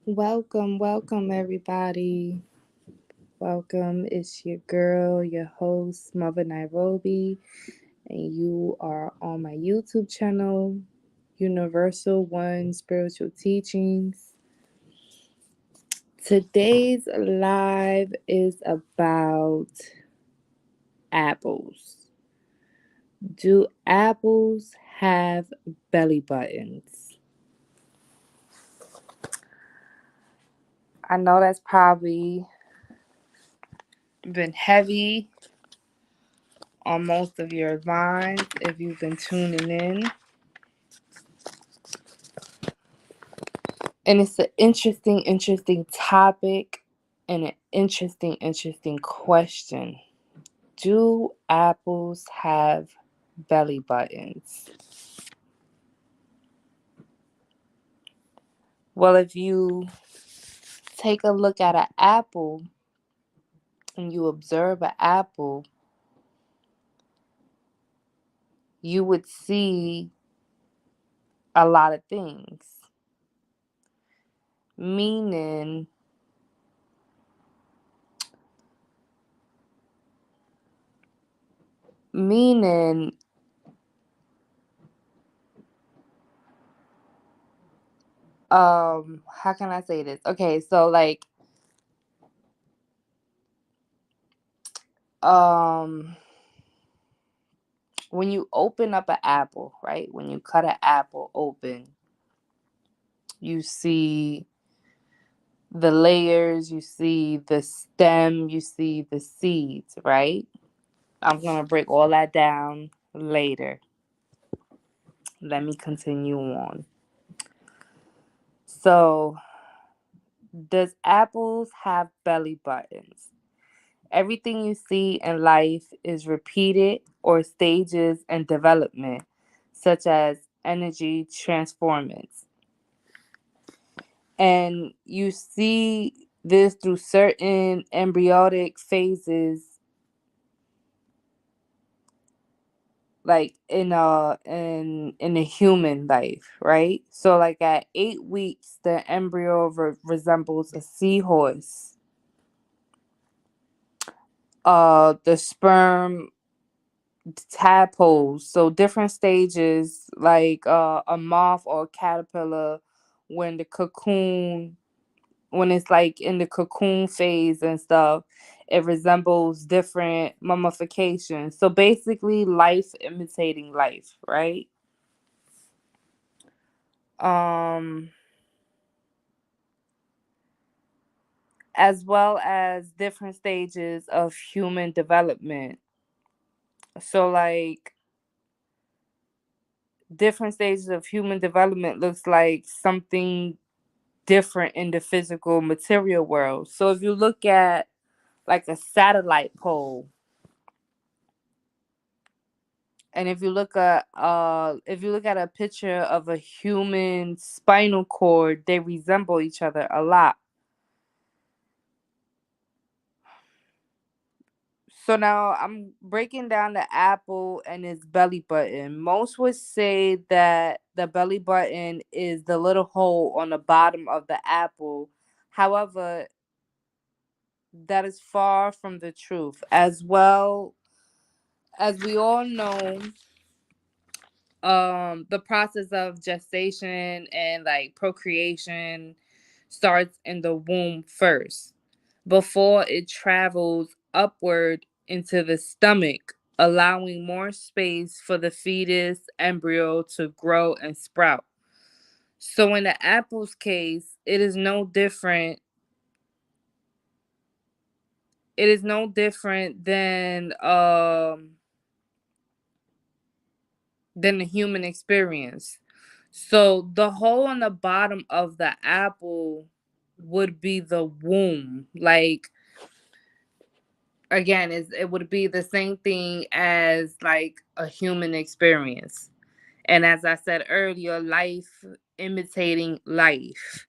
Welcome everybody. Welcome. It's your girl, your host, Mother Nairobi, and you are on my YouTube channel, Universal One Spiritual Teachings. Today's live is about apples. Do apples have belly buttons? I know that's probably been heavy on most of your minds if you've been tuning in. And it's an interesting topic and an interesting question. Do apples have belly buttons? Well, if you take a look at an apple and you observe an apple, you would see a lot of things. Meaning, meaning, how can I say this? Okay, so like, um, when you open up an apple, right? When you cut an apple open, you see the layers, you see the stem, you see the seeds, right? I'm going to break all that down later. Let me continue on. So, does apples have belly buttons? Everything you see in life is repeated or stages in development, such as energy transformance. And you see this through certain embryonic phases, like in a human life, right? So like at 8 weeks the embryo resembles a seahorse. The sperm tadpoles, so different stages, like a moth or a caterpillar, when the cocoon when it's like in the cocoon phase and stuff, it resembles different mummifications. So basically, life imitating life, right? Um, as well as different stages of human development. So, like, different stages of human development looks like something different in the physical material world. So, if you look at like a satellite pole, and if you look at a picture of a human spinal cord, they resemble each other a lot. So now I'm breaking down the apple and its belly button. Most would say that the belly button is the little hole on the bottom of the apple. However, that is far from the truth. As well as we all know, the process of gestation and like procreation starts in the womb first before it travels upward into the stomach, allowing more space for the fetus embryo to grow and sprout. So in the apple's case, it is no different than the human experience. So the hole on the bottom of the apple would be the womb. Like, again, it would be the same thing as like a human experience. And as I said earlier, life imitating life.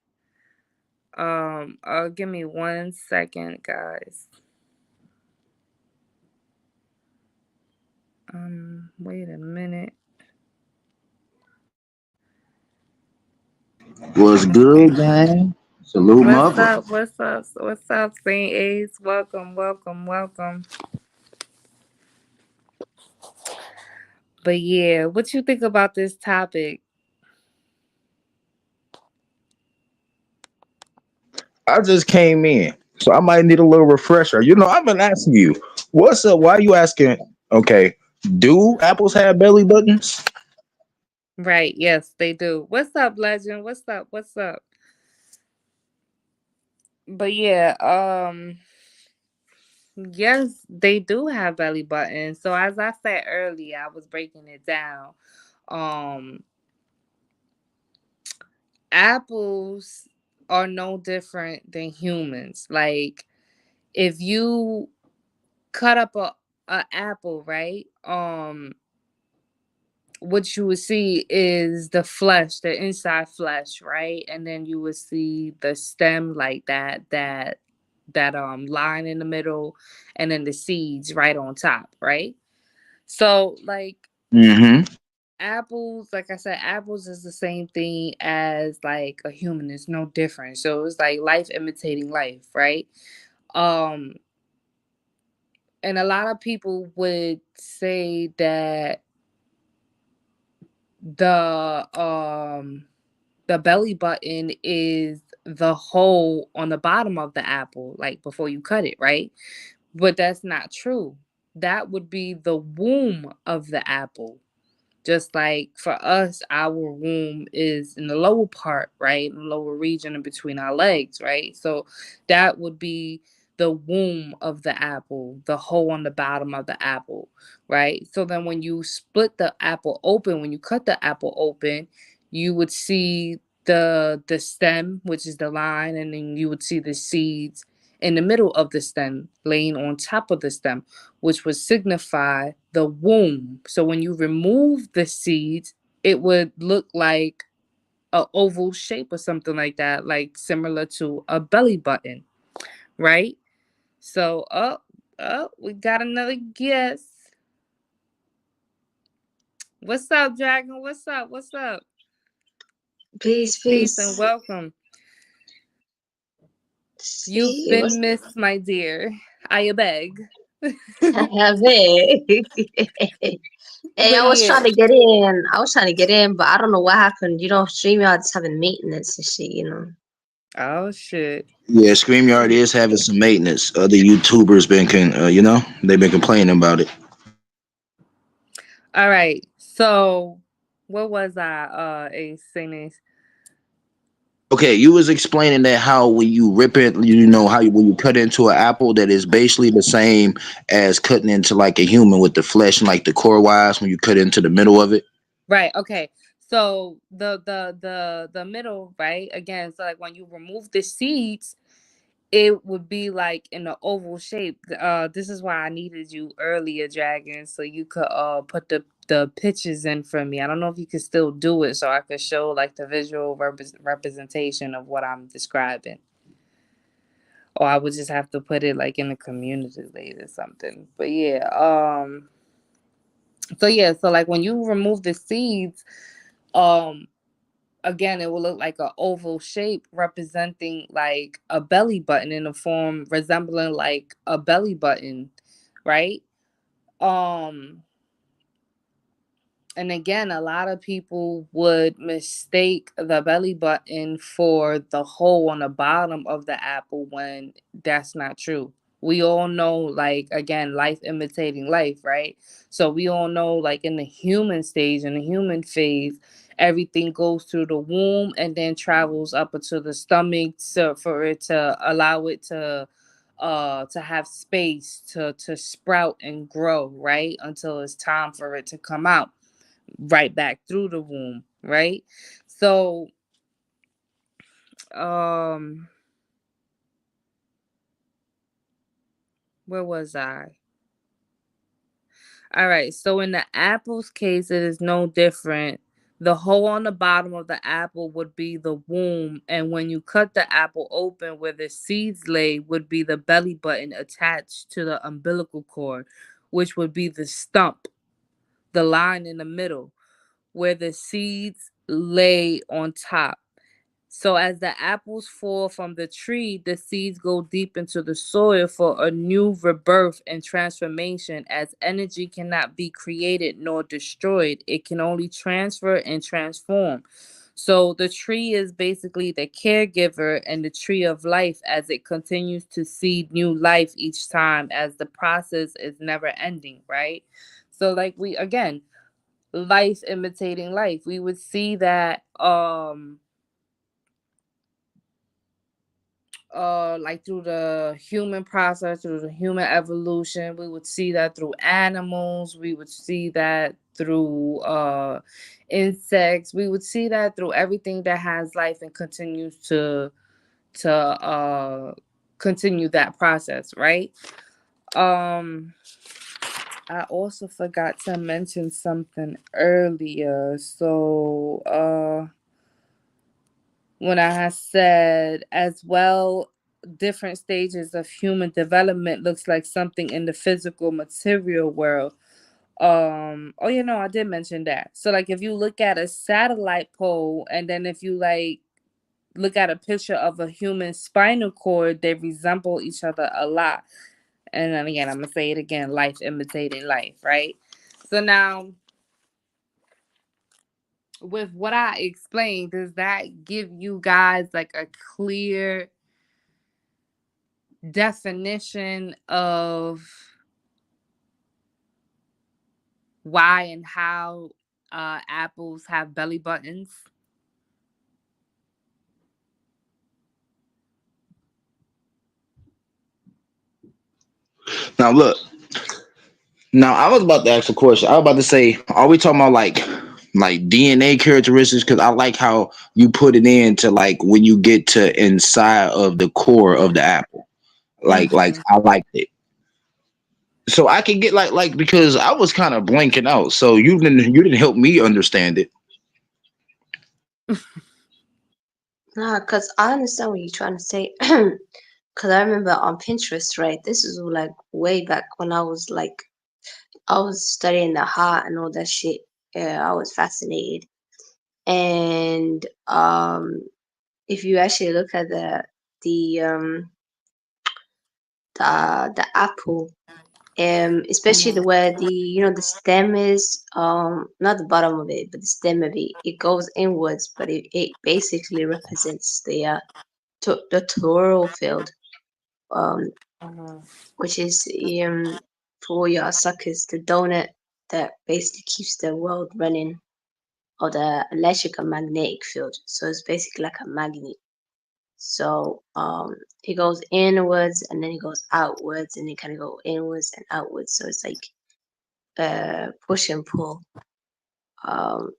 Give me 1 second, guys. Wait a minute. Was good, gang? Salute, What's mother. up? What's up? What's up, Saint Ace? Welcome, welcome, welcome. But yeah, what you think about this topic? I just came in, so I might need a little refresher. I've been asking you, what's up? Why are you asking? Okay, do apples have belly buttons? Right, yes, they do. What's up, Legend? What's up? What's up? But yeah, yes, they do have belly buttons. So as I said earlier, I was breaking it down. Um, Apples are no different than humans. Like if you cut up a apple, right? What you would see is the flesh, the inside flesh, right? And then you would see the stem like that line in the middle, and then the seeds right on top, right? So like Mm-hmm. apples, like I said, apples is the same thing as like a human. It's no different. So it's like life imitating life, right? Um and a lot of people would say that the um the belly button is the hole on the bottom of the apple, like before you cut it, right? But that's not true. That would be the womb of the apple. Just like for us, our womb is in the lower part, right? In the lower region in between our legs, right? So that would be the womb of the apple, the hole on the bottom of the apple, right? So then when you split the apple open, when you cut the apple open, you would see the stem, which is the line, and then you would see the seeds in the middle of the stem laying on top of the stem, which would signify the womb. So when you remove the seeds, it would look like a oval shape or something like that, like similar to a belly button, right? So, we got another guess. What's up, Dragon? What's up? What's up? Peace, Peace and peace. welcome. You've See, been missed, my dear. I beg. I have it. Hey, But I was yeah. trying to get in. I was trying to get in, but I don't know what happened. StreamYard's having maintenance and shit. Oh shit. Yeah, StreamYard is having some maintenance. Other YouTubers they've been complaining about it. All right. So what was I a saying? Okay, you was explaining that how when you rip it, when you cut into an apple, that is basically the same as cutting into like a human with the flesh and like the core wise when you cut into the middle of it. Right. Okay. So the middle, right? Again, so like when you remove the seeds, it would be like in an oval shape. This is why I needed you earlier, Dragon, so you could put the pictures in for me. I don't know if you could still do it, so I could show like the visual representation of what I'm describing, or I would just have to put it like in the community later or something. But yeah, so yeah, so like when you remove the seeds, um again, it will look like an oval shape representing like a belly button in a form resembling like a belly button, right? um and again, a lot of people would mistake the belly button for the hole on the bottom of the apple when that's not true. We all know, like, again, life imitating life, right? So we all know, like, in the human stage, in the human phase, everything goes through the womb and then travels up into the stomach, so for it to allow it to have space to sprout and grow, right, until it's time for it to come out right back through the womb, right? So, um, where was I? All right. So in the apple's case, it is no different. The hole on the bottom of the apple would be the womb, and when you cut the apple open, where the seeds lay would be the belly button attached to the umbilical cord, which would be the stump, the line in the middle, where the seeds lay on top. So as the apples fall from the tree, the seeds go deep into the soil for a new rebirth and transformation. As energy cannot be created nor destroyed, it can only transfer and transform. So the tree is basically the caregiver and the tree of life as it continues to seed new life each time as the process is never ending, right? So like we again, life imitating life. We would see that like through the human process, through the human evolution. We would see that through animals. We would see that through insects. We would see that through everything that has life and continues to continue that process, right? um I also forgot to mention something earlier. So when I had said as well, different stages of human development looks like something in the physical material world. Oh, you know, I did mention that. So like if you look at a satellite pole and then if you like look at a picture of a human spinal cord, they resemble each other a lot. And then again, I'm gonna say it again, life imitating life, right? So now with what I explained, does that give you guys like a clear definition of why and how apples have belly buttons? Now look, now I was about to ask a question. I was about to say, are we talking about like DNA characteristics? Because I like how you put it into like when you get to inside of the core of the apple. Like Mm-hmm. I liked it. So I can get like because I was kind of blanking out. So you didn't help me understand it. Nah, cause I understand what you're trying to say. Cause I remember on Pinterest, right? This is like way back when I was studying the heart and all that shit. Yeah, I was fascinated. And if you actually look at the um the apple, especially the where the the stem is not the bottom of it, but the stem of it, it goes inwards, but it basically represents the chlorophyll field, um, Mm-hmm. which is for your suckers, the donut that basically keeps the world running, or the electric and magnetic field. So it's basically like a magnet. So it goes inwards and then it goes outwards and it kind of go inwards and outwards. So it's like push and pull. Um,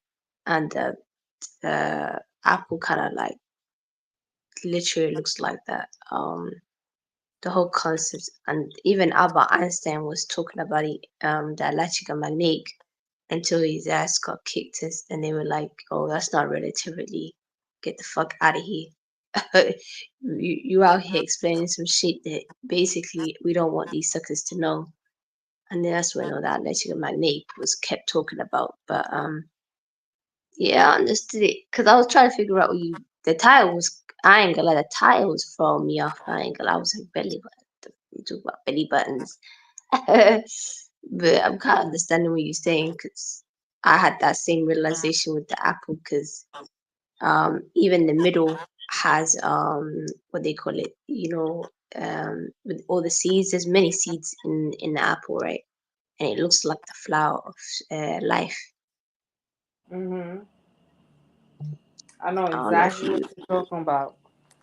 and the apple kind of like literally looks like that. The whole concept, and even Albert Einstein was talking about it, the electric and magnetic, until his ass got kicked, and they were like, "Oh, that's not relativity. Get the fuck out of here." You out here explaining some shit that basically we don't want these suckers to know. And then that's when all that electric and magnetic was kept talking about. But yeah, I understood it because I was trying to figure out what you. The title was. I ain't gonna lie, the title was throwing me off. I ain't gonna lie, I was like belly button. You talk about belly buttons, but I'm kind of understanding what you're saying because I had that same realization with the apple because even the middle has what they call it. With all the seeds, there's many seeds in the apple, right? And it looks like the flower of life. Mm-hmm. I know I don't know if exactly what you. you're talking about.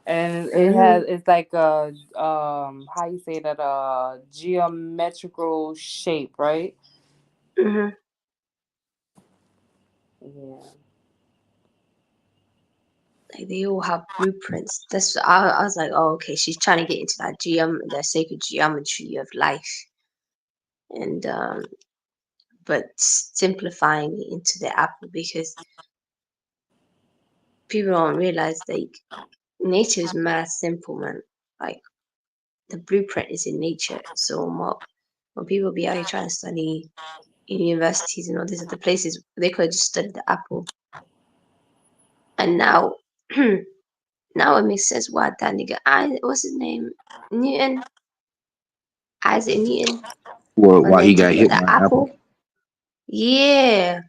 And Hmm. it's like a how you say that, geometrical shape, right? Hmm. Yeah. Like they all have blueprints. I was like, oh, okay, she's trying to get into the sacred geometry of life, and but simplifying it into the apple because people don't realize like nature is mad simple, man. Like the blueprint is in nature. So when people be out here trying to study in universities and all these other places, they could have just studied the apple. And now Now it makes sense why that nigga, what's his name? Newton, Isaac Newton, Well, when why they he got took with hit the by an apple? apple. Yeah,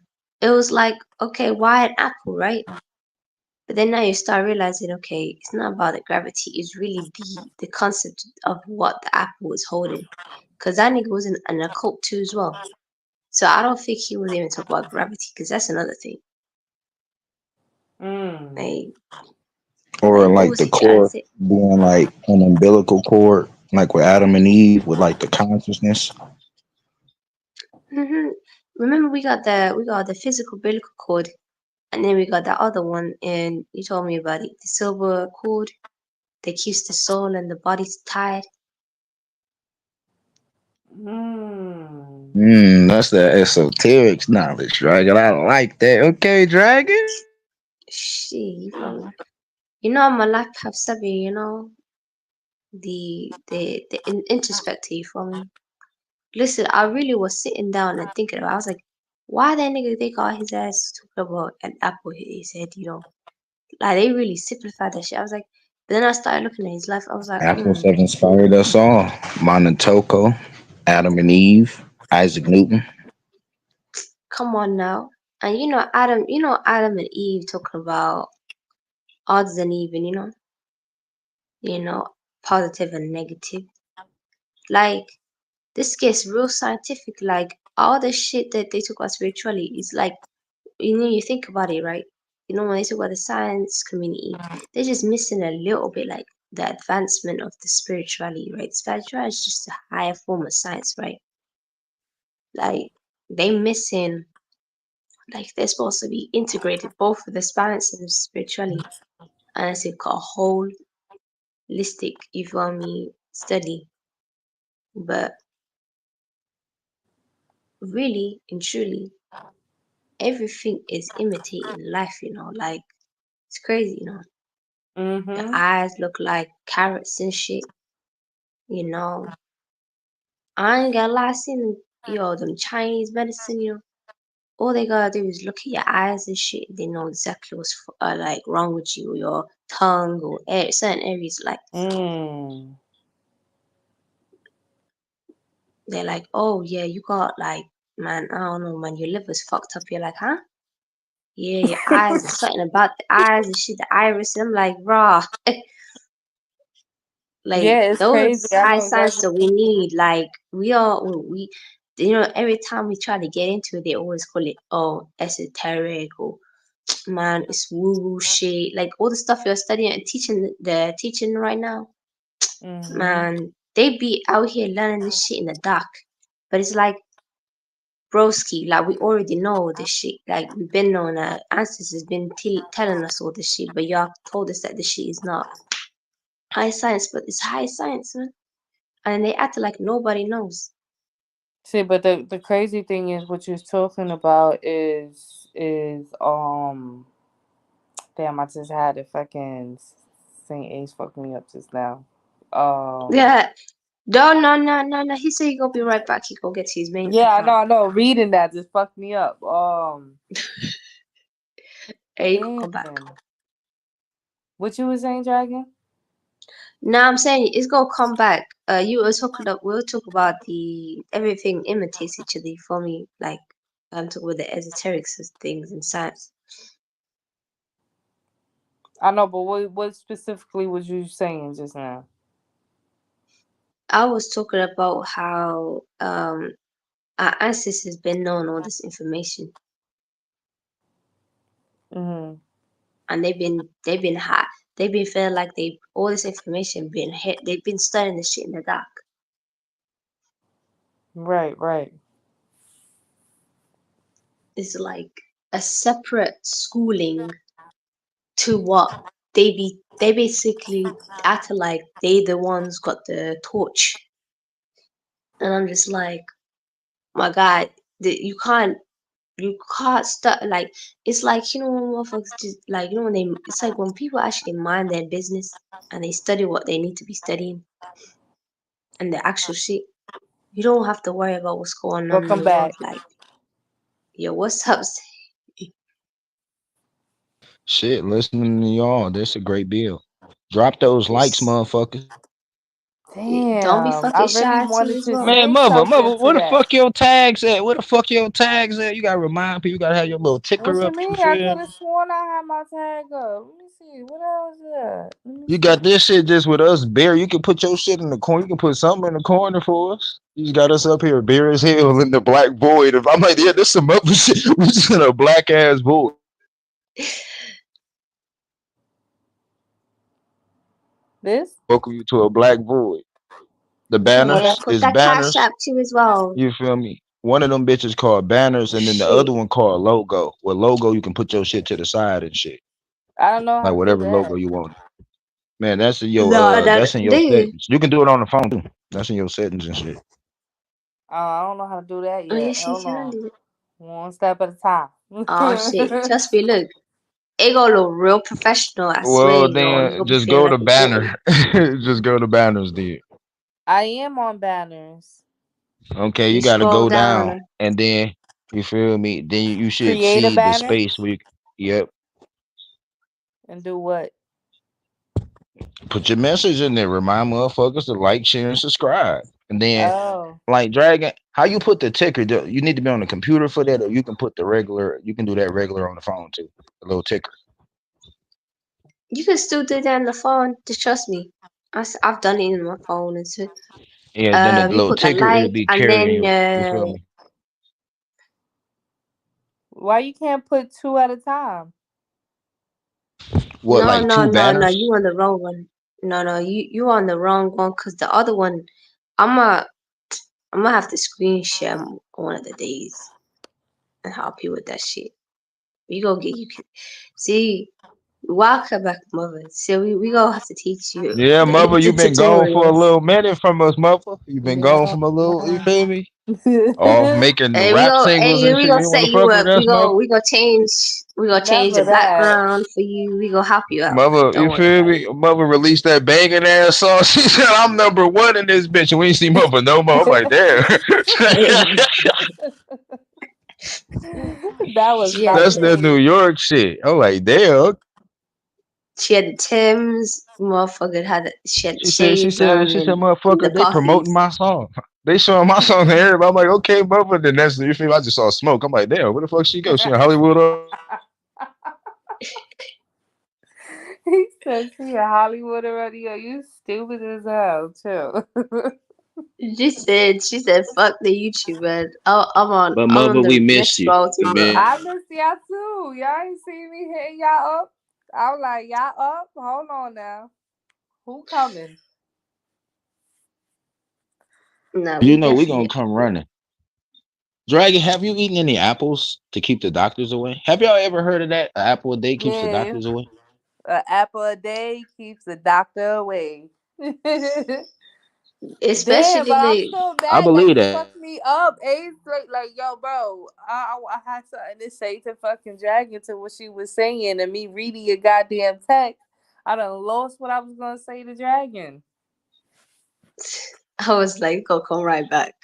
it was like, okay, why an apple, right? But then now you start realizing, okay, it's not about the gravity. It's really the concept of what the apple was holding. Because that nigga was in an occult too as well. So I don't think he was even talking about gravity, because that's another thing. Like, Or like what like was the he trying to cord say? being like an umbilical cord, like with Adam and Eve, with like the consciousness. hmm Remember, we got the physical umbilical cord, and then we got that other one, and you told me about it, the silver cord that keeps the soul and the body tied. That's the esoteric knowledge, Dragon. I like that. Okay, Dragon. Shit, you feel me? You know, my life have sabi, the introspective, you feel me? Listen, I really was sitting down and thinking about. I was like, why that nigga they got his ass talking about an apple hit his head, Like they really simplified that shit. I was like, but then I started looking at his life. I was like, Apples have inspired us all. Monotoko, Adam and Eve, Isaac Newton. come on now. And Adam and Eve talking about odds and even, you know, positive and negative. Like this gets real scientific. Like all the shit that they talk about spiritually is like, you think about it, right? When they talk about the science community, they're just missing a little bit, like the advancement of the spirituality, right? Spirituality is just a higher form of science, right? Like they missing, like they're supposed to be integrated both with the science and the spirituality, and it's a holistic, you feel me, study. But really and truly, everything is imitating life, like it's crazy, Your eyes look like carrots and shit, you know. I ain't gonna lie, I seen them Chinese medicine, all they gotta do is look at your eyes and shit. They know exactly what's like wrong with you, your tongue or certain areas. Like they're like, oh yeah, you got like, man, I don't know, man, your liver's fucked up. You're like, huh? Yeah, your eyes. There's something about the eyes and shit, the iris. And I'm like, raw. Like Yeah, it's crazy. those I high know signs exactly that what we you need. Like we every time we try to get into it, they always call it, oh, esoteric, or man, it's woo woo shit. Like all the stuff you're studying and teaching right now, mean. man, they be out here learning this shit in the dark. But it's like, broski, like we already know this shit. Like we've been knowing that ancestors been telling us all this shit, but y'all told us that this shit is not high science, but it's high science, man. And they act like nobody knows. See, but the crazy thing is what you're talking about is damn, I just had it fucking Saint Ace fuck me up just now. Um Yeah. No. He said he gonna be right back. He gonna get to his main yeah, account. I know. Reading that just fucked me up. Hey, he could come back. Damn. What you was saying, Dragon? Now I'm saying it's gonna come back. We'll talk about the everything imitates each other for me. Like I'm talking about the esoterics of things and science. I know, but what specifically was you saying just now? I was talking about how our ancestors been knowing all this information, Mhm. and they've been hot. They've been feeling like they all this information been hit. They've been studying this shit in the dark. Right, right. It's like a separate schooling to what they basically act like they the ones got the torch. And I'm just like, my God, you can't start, like, it's like, when motherfuckers just like, when it's like when people actually mind their business and they study what they need to be studying and the actual shit. You don't have to worry about what's going on in Welcome the world. back. Like, yo, what's up? Shit, listening to y'all, that's a great bill. Drop those likes, Just motherfuckers. don't be Damn, I fucking really shy too wanted as to well. Man, say mother, something to where the that. fuck your tags at? Where the fuck your tags at? You gotta remind people. You gotta have your little What ticker you up. You mean? I feel could me? have sworn I had my tag up. Let me see. What else is that? Let me You see. got this shit just with us, bare. You can put your shit in the corner. You can put something in the corner for us. You just got us up here, bare as hell in the black void. If I'm like, yeah, this some other shit. We just in a black ass void. This? Welcome you to a black void. The What Yeah, banners else? put is that cash banners. app too as well. You feel me? One of them bitches called banners, and then the Shit. other one called logo. With logo, you can put your shit to the side and shit, I don't know how like to do whatever logo that. you want. Man, No, that that's in your do you? settings. You can do it on the phone too. That's in your settings and shit. I don't know how to do that Oh yet. yes, you Hold can on. do it. One step at a time. Oh shit. Trust me, look. It gonna look real professional, I swear, Well, yo. You then gonna be just feeling go like to a king. banner. Just go to banners, dude. I am on banners. Okay, You you got to scroll go down. down, and then you feel me. Then you should Create a see the banner space where you. Yep. and do what? Put your message in there. Remind motherfuckers to like, share, and subscribe. And then, Oh. like Dragon, how you put the ticker? You need to be on the computer for that, or you can put the regular. You can do that regular on the phone too. A little ticker. You can still do that on the phone. Just trust me. I've done it in my phone and so. Yeah. Then the You little put that ticker, it'll like, be and then carrying you. You feel me? Why you can't put two at a time? What, like two no. banners? You on the wrong one. No. You on the wrong one because the other one, I'm a I'm gonna have to screen share one of the days and help you with that shit. We gonna get you. See, welcome back, mother. So we gonna have to teach you Yeah, mother, the you been gone for a tutorials. little minute from us, mother. You been gone Yeah. from a little. You feel me? Off making Hey, rap singles and we shit. gonna You want set to you fuck with up. us, mother? We gonna change Never the that. background for you. We gonna help you out. Mother, Don't you worry feel about me? Mother released that banging ass song. She said, "I'm number one in this bitch." And we ain't see mother no more. I'm like, damn. it. That was she had not That's that me. New York shit. I'm like, damn. she had the Tims. Motherfucker had she had the She said, she shades said, on she said, and the motherfucker, they promoting puffy. my song. They showing my song to everybody. I'm like, okay, mother. Then that's you feel me? I just saw smoke. I'm like, damn, where the fuck she go? She in Hollywood already? He said she in Hollywood already. Are you stupid as hell, too? She said, fuck the YouTube, man. But I'm on mother, we the missed next you. row to Man. go. I miss y'all too. Y'all ain't see me hitting y'all up. I was like, y'all up? Hold on now. Who coming? Nah, You we know we definitely gonna hit come you. running. Dragon, have you eaten any apples to keep the doctors away? Have y'all ever heard of that? An apple a day keeps the Yeah. doctors away. An apple a day keeps the doctor away. Damn, Especially but I'm the so I mad that believe you that. fucked me up. Ace like, yo, bro, I had something to say to fucking Dragon to what she was saying and me reading your goddamn text. I done lost what I was gonna say to Dragon. I was like, go come right back.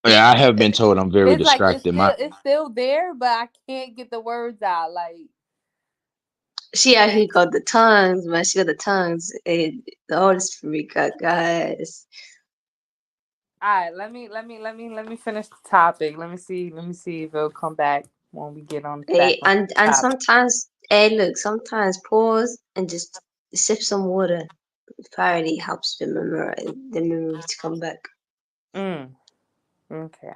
Yeah, I have been told I'm very It's like distracted. My it's still there, but I can't get the words out. Like, She actually got the tongues, man. She got the tongues. And the Holy Spirit got guys. all right, let me finish the topic. Let me see if it'll come back when we get on back Hey, on the and topic. sometimes, hey, look, sometimes pause and just sip some water. Apparently helps the memory to come back. Mm, okay,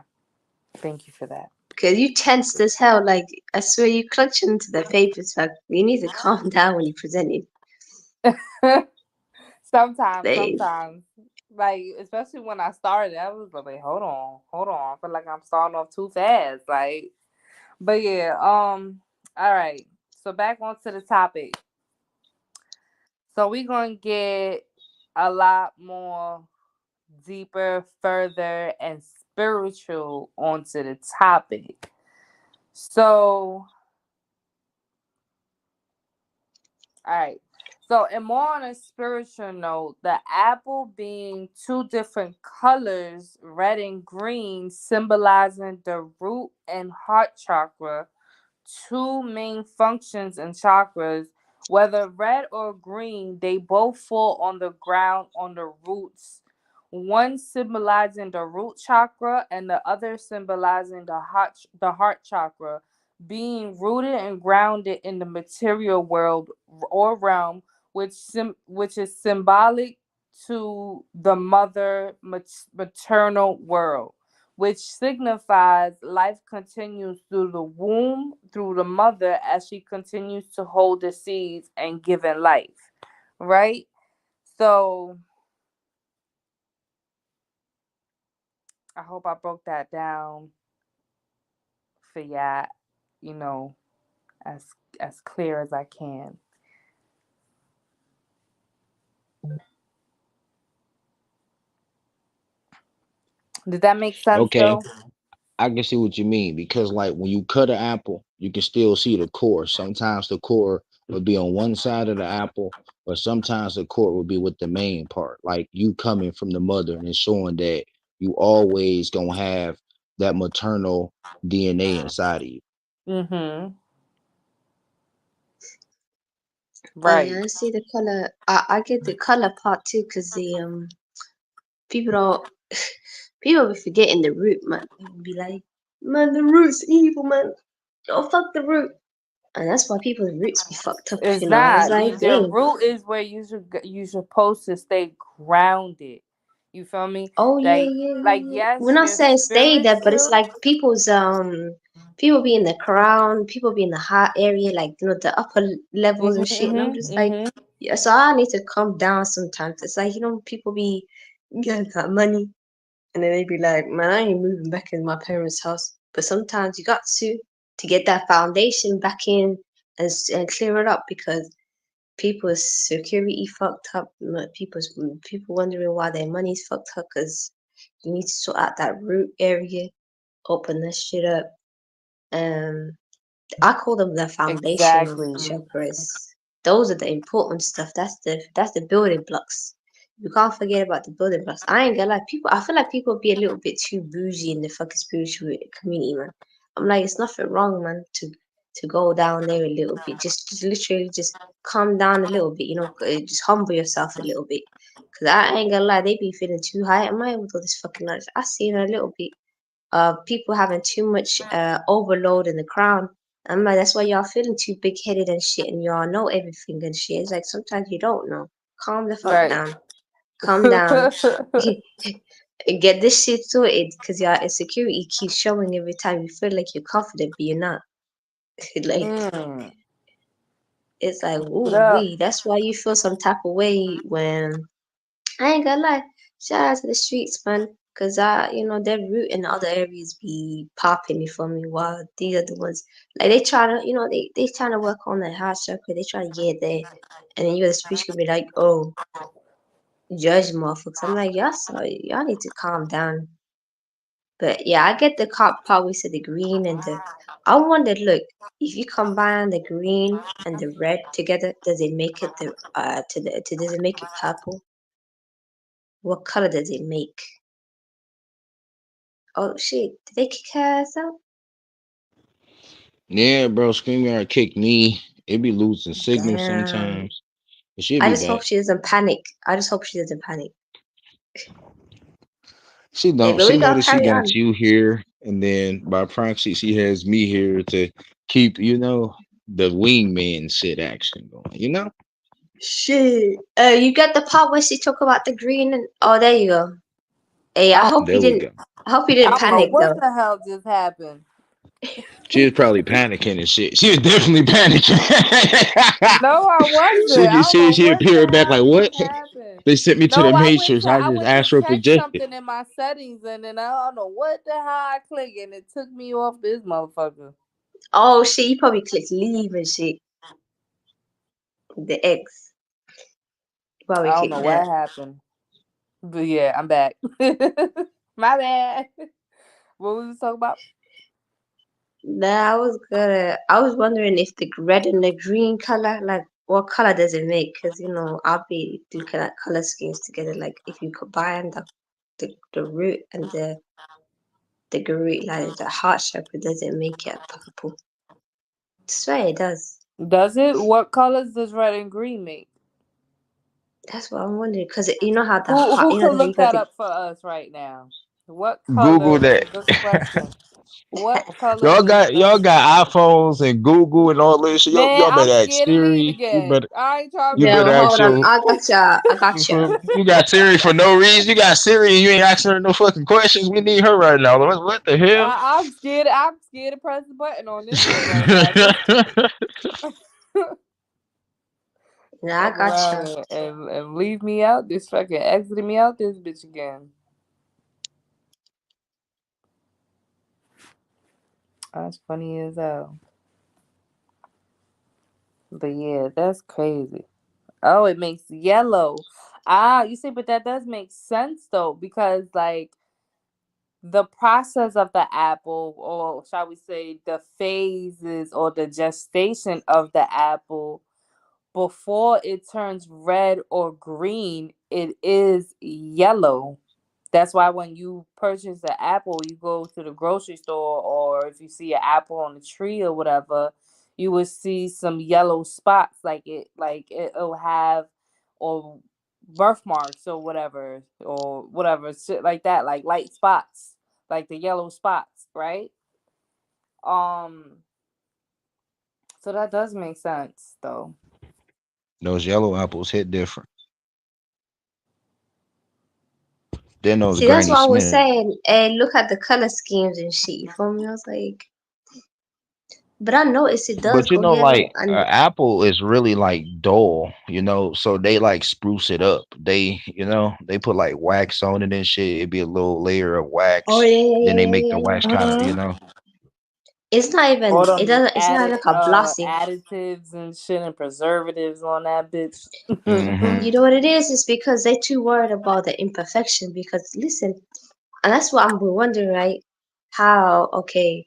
thank you for that. Cause you tensed as hell. Like I swear, you clutching into the papers. Like you need to calm down when you present it. Babe. Sometimes, like especially when I started, I was like, wait, hold on. I feel like I'm starting off too fast. Like, but yeah, all right. So back onto the topic. So we're gonna get a lot more deeper, further, and spiritual onto the topic. So, all right. So, and more on a spiritual note, the apple being two different colors, red and green, symbolizing the root and heart chakra, two main functions in chakras Whether red or green, they both fall on the ground on the roots. One symbolizing the root chakra and the other symbolizing the heart chakra, being rooted and grounded in the material world or realm, which is symbolic to the maternal world, which signifies life continues through the womb, through the mother, as she continues to hold the seeds and give in life. Right? So I hope I broke that down for ya, you know, as as clear as I can. Did that make sense Okay, though? I can see what you mean because like when you cut an apple, you can still see the core. Sometimes the core will be on one side of the apple, but sometimes the core will be with the main part, like you coming from the mother and showing that you always gonna have that maternal DNA inside of you. Mm-hmm. Oh yeah, Right. I see the color. I get the color part too, cause the people don't people be forgetting the root, man. They be like, man, the root's evil, man. Oh fuck the root, and that's why people's roots be fucked up. It's You know, it's not. like, The damn. root is where you're supposed to stay grounded. You feel me? Oh yeah, Like yeah, yeah, like yeah. We're yes, not you're saying stay there, but it's spiritual. like people be in the crown, people be in the hot area, like the upper levels Mm-hmm, and shit, and I'm just like, mm-hmm, yeah. So I need to calm down sometimes. It's like people be getting that money, and then they be like, man, I ain't moving back in my parents' house. But sometimes you got to get that foundation back in and clear it up because people's security fucked up. People wondering why their money's fucked up because you need to sort out that root area, open that shit up. Um, I call them the foundational exactly. chakras. Those are the important stuff. That's the building blocks. You can't forget about the building blocks. I ain't gonna lie, people. I feel like people be a little bit too bougie in the fucking spiritual community, man. I'm like, it's nothing wrong, man, to go down there a little bit. Just literally just calm down a little bit. Just humble yourself a little bit. Cause I ain't gonna lie, they be feeling too high. Am I with all this fucking knowledge? I seen a little bit people having too much overload in the crown. I'm like, that's why y'all feeling too big headed and shit, and y'all know everything and shit. It's like sometimes you don't know. Calm the fuck Right. down. Calm down. And get this shit sorted, because your insecurity keeps showing every time you feel like you're confident, but you're not. Like, mm. it's like, What ooh, up? wee. That's why you feel some type of way when I ain't gonna lie. Shout out to the streets, man. Cause their root in other areas be popping. You feel me? While these are the ones like they try to, they trying to work on their heart chakra. They try to get there, and then you the streets could be like, oh, judge motherfuckers. I'm like, y'all need to calm down. But yeah, I get the cop part. We said the green and the. I wondered, look, if you combine the green and the red together, does it make it does it make it purple? What color does it make? Oh shit, did they kick her ass out? Yeah, bro, StreamYard kicked me. It be losing signal Damn. sometimes. But she'll I be just hope back. she doesn't panic. I just hope she doesn't panic. She Hey, don't. but She we know gotta that she carry got on. you here, and then by proxy, she has me here to keep, the wingman shit action going. Shit. You got the part where she talk about the green and oh, there you go. Hey, I I, hope you There we didn't. go. I hope you I didn't don't know panic what though. the hell just happened. She was probably panicking and shit. She was definitely panicking. No, I wasn't. I don't know she what the appeared back hell like, just what? happened. They sent me to No, the Matrix. I I just went to astral check projected. something in my settings, and then I don't know what the hell I clicked, and it took me off this motherfucker. Oh shit, you probably clicked leave and shit. The X. You probably I don't clicked know that. what happened, but yeah, I'm back. My bad. What we was talking about? Nah, I was wondering if the red and the green color, like what color does it make? Because I'll be looking at color schemes together. Like if you combine the root and the root, like the heart chakra, does it make it purple? I swear it does. Does it? What colors does red and green make? That's what I'm wondering. Cause you know how the Who you know can how you look got that the up for us right now? What Google color? that. Good question. What y'all colors got y'all does? got iPhones and Google and all this shit. Y'all, Man, y'all I'm better ask scared to leave Siri. again. I ain't trying to You be better No, ask hold on. your nosy. I gotcha. I gotcha. you got Siri for no reason. You got Siri and you ain't asking her no fucking questions. We need her right now. What the hell? I'm scared. I'm scared to press the button on this one right now. Just No, I fuck around gotcha. and leave me out. This fucking exiting me out this bitch again. That's funny as hell. But yeah, that's crazy. Oh, it makes yellow. Ah, you see, but that does make sense though, because like the process of the apple, or shall we say the phases or the gestation of the apple, before it turns red or green, it is yellow. That's why when you purchase an apple, you go to the grocery store, or if you see an apple on the tree or whatever, you will see some yellow spots, it'll have, or birthmarks or whatever shit like that, like light spots, like the yellow spots, right? Um, so that does make sense though. Those yellow apples hit different than those See, that's Granny what I was Smith. saying. And look at the color schemes and shit. You feel me? I was like, but I noticed it does But go yellow. like And apple is really like dull, so they like spruce it up. They put like wax on it and shit. It'd be a little layer of oh wax. yeah, yeah, Then yeah, they yeah, make the yeah, yeah. wax kind of, Mhm. It's not All even. It them doesn't. It's not added like a glossy. additives and shit and preservatives on that bitch. hmm You know what it is? It's because they're too worried about the imperfection. Because listen, and that's what I'm wondering, right? How okay?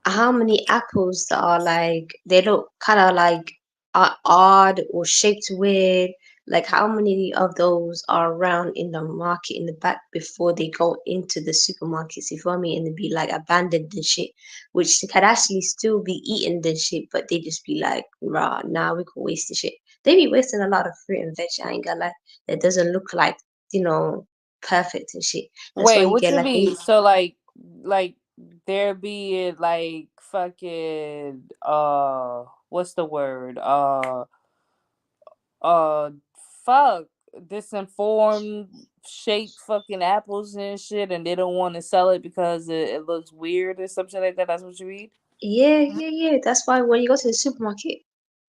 How many apples that are like they look kind of like are odd or shaped weird? Like how many of those are around in the market in the back before they go into the supermarkets? You feel me? And they be like abandoned and shit, which they could actually still be eaten and shit, but they just be like, rah, nah, we can waste the shit. They be wasting a lot of fruit and veg. I ain't gonna lie. That doesn't look like you know perfect and shit. That's why Wait, you what get you like when mean? you So like there be like fucking what's the word? Uh fuck, disinformed shaped fucking apples and shit, and they don't want to sell it because it looks weird or something like that. That's what you mean? Yeah, yeah, yeah. That's why when you go to the supermarket,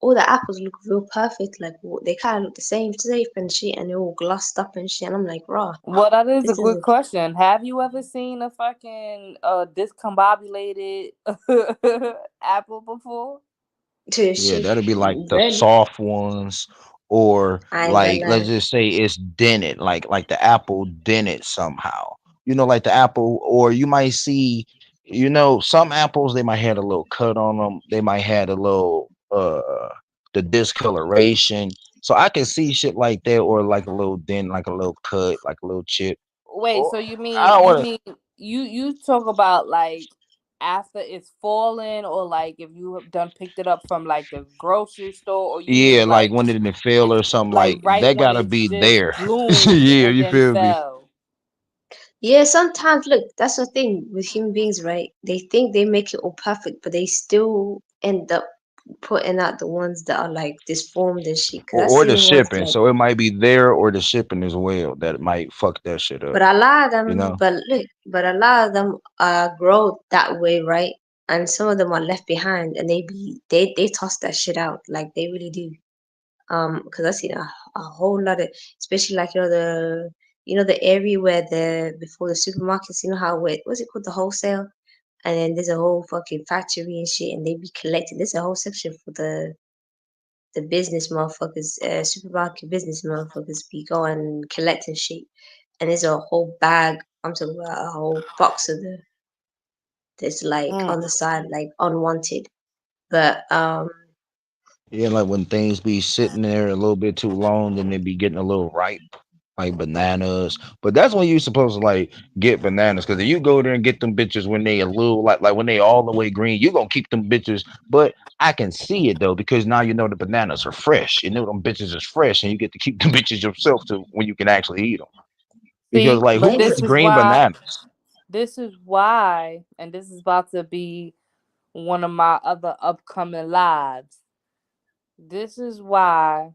all the apples look real perfect. Like they kind of look the same shape and shit, and they're all glossed up and shit. And I'm like, raw. Well, that is a This is good question. Have you ever seen a fucking discombobulated apple before? to Yeah, shit. that'll be like the Then soft ones, or I ain't like gonna let's lie. just say it's dented, like the apple dented somehow. Like the apple, or you might see, some apples they might have a little cut on them. They might have a little the discoloration. So I can see shit like that, or like a little dent, like a little cut, like a little chip. Wait, Or so you I mean don't you want to. mean you talk about like after it's fallen, or like if you have done picked it up from like the grocery store, or you Yeah, mean like when it didn't fail or something, like like right that when gotta it's be just there. bloomed Yeah, and you then feel me? fell? Yeah, sometimes look, that's the thing with human beings, right? They think they make it all perfect, but they still end up putting out the ones that are like disformed and shit. Cause I Or seen the the ones shipping. like. So it might be there or the shipping as well that might fuck that shit up. But a lot of You them, know? but look, but a lot of them grow that way, right? And some of them are left behind, and they toss that shit out, like they really do. Because I seen a whole lot of, especially like the area where the before the supermarkets, you know how what's it called, the wholesale, and then there's a whole fucking factory and shit, and they be collecting. There's a whole section for the business motherfuckers, supermarket business motherfuckers be going collecting shit, and there's a whole bag. I'm talking about a whole box of the that's like Mm. on the side, like unwanted. But Yeah, like when things be sitting there a little bit too long, then they be getting a little ripe. like bananas. But that's when you supposed to like get bananas. Because if you go there and get them bitches when they a little like when they all the way green, you gonna keep them bitches. But I can see it though, because now you know the bananas are fresh. You know them bitches is fresh, and you get to keep them bitches yourself to when you can actually eat them. Because See, like but who Ex- gets green bananas? this is why, and this is about to be one of my other upcoming lives. This is why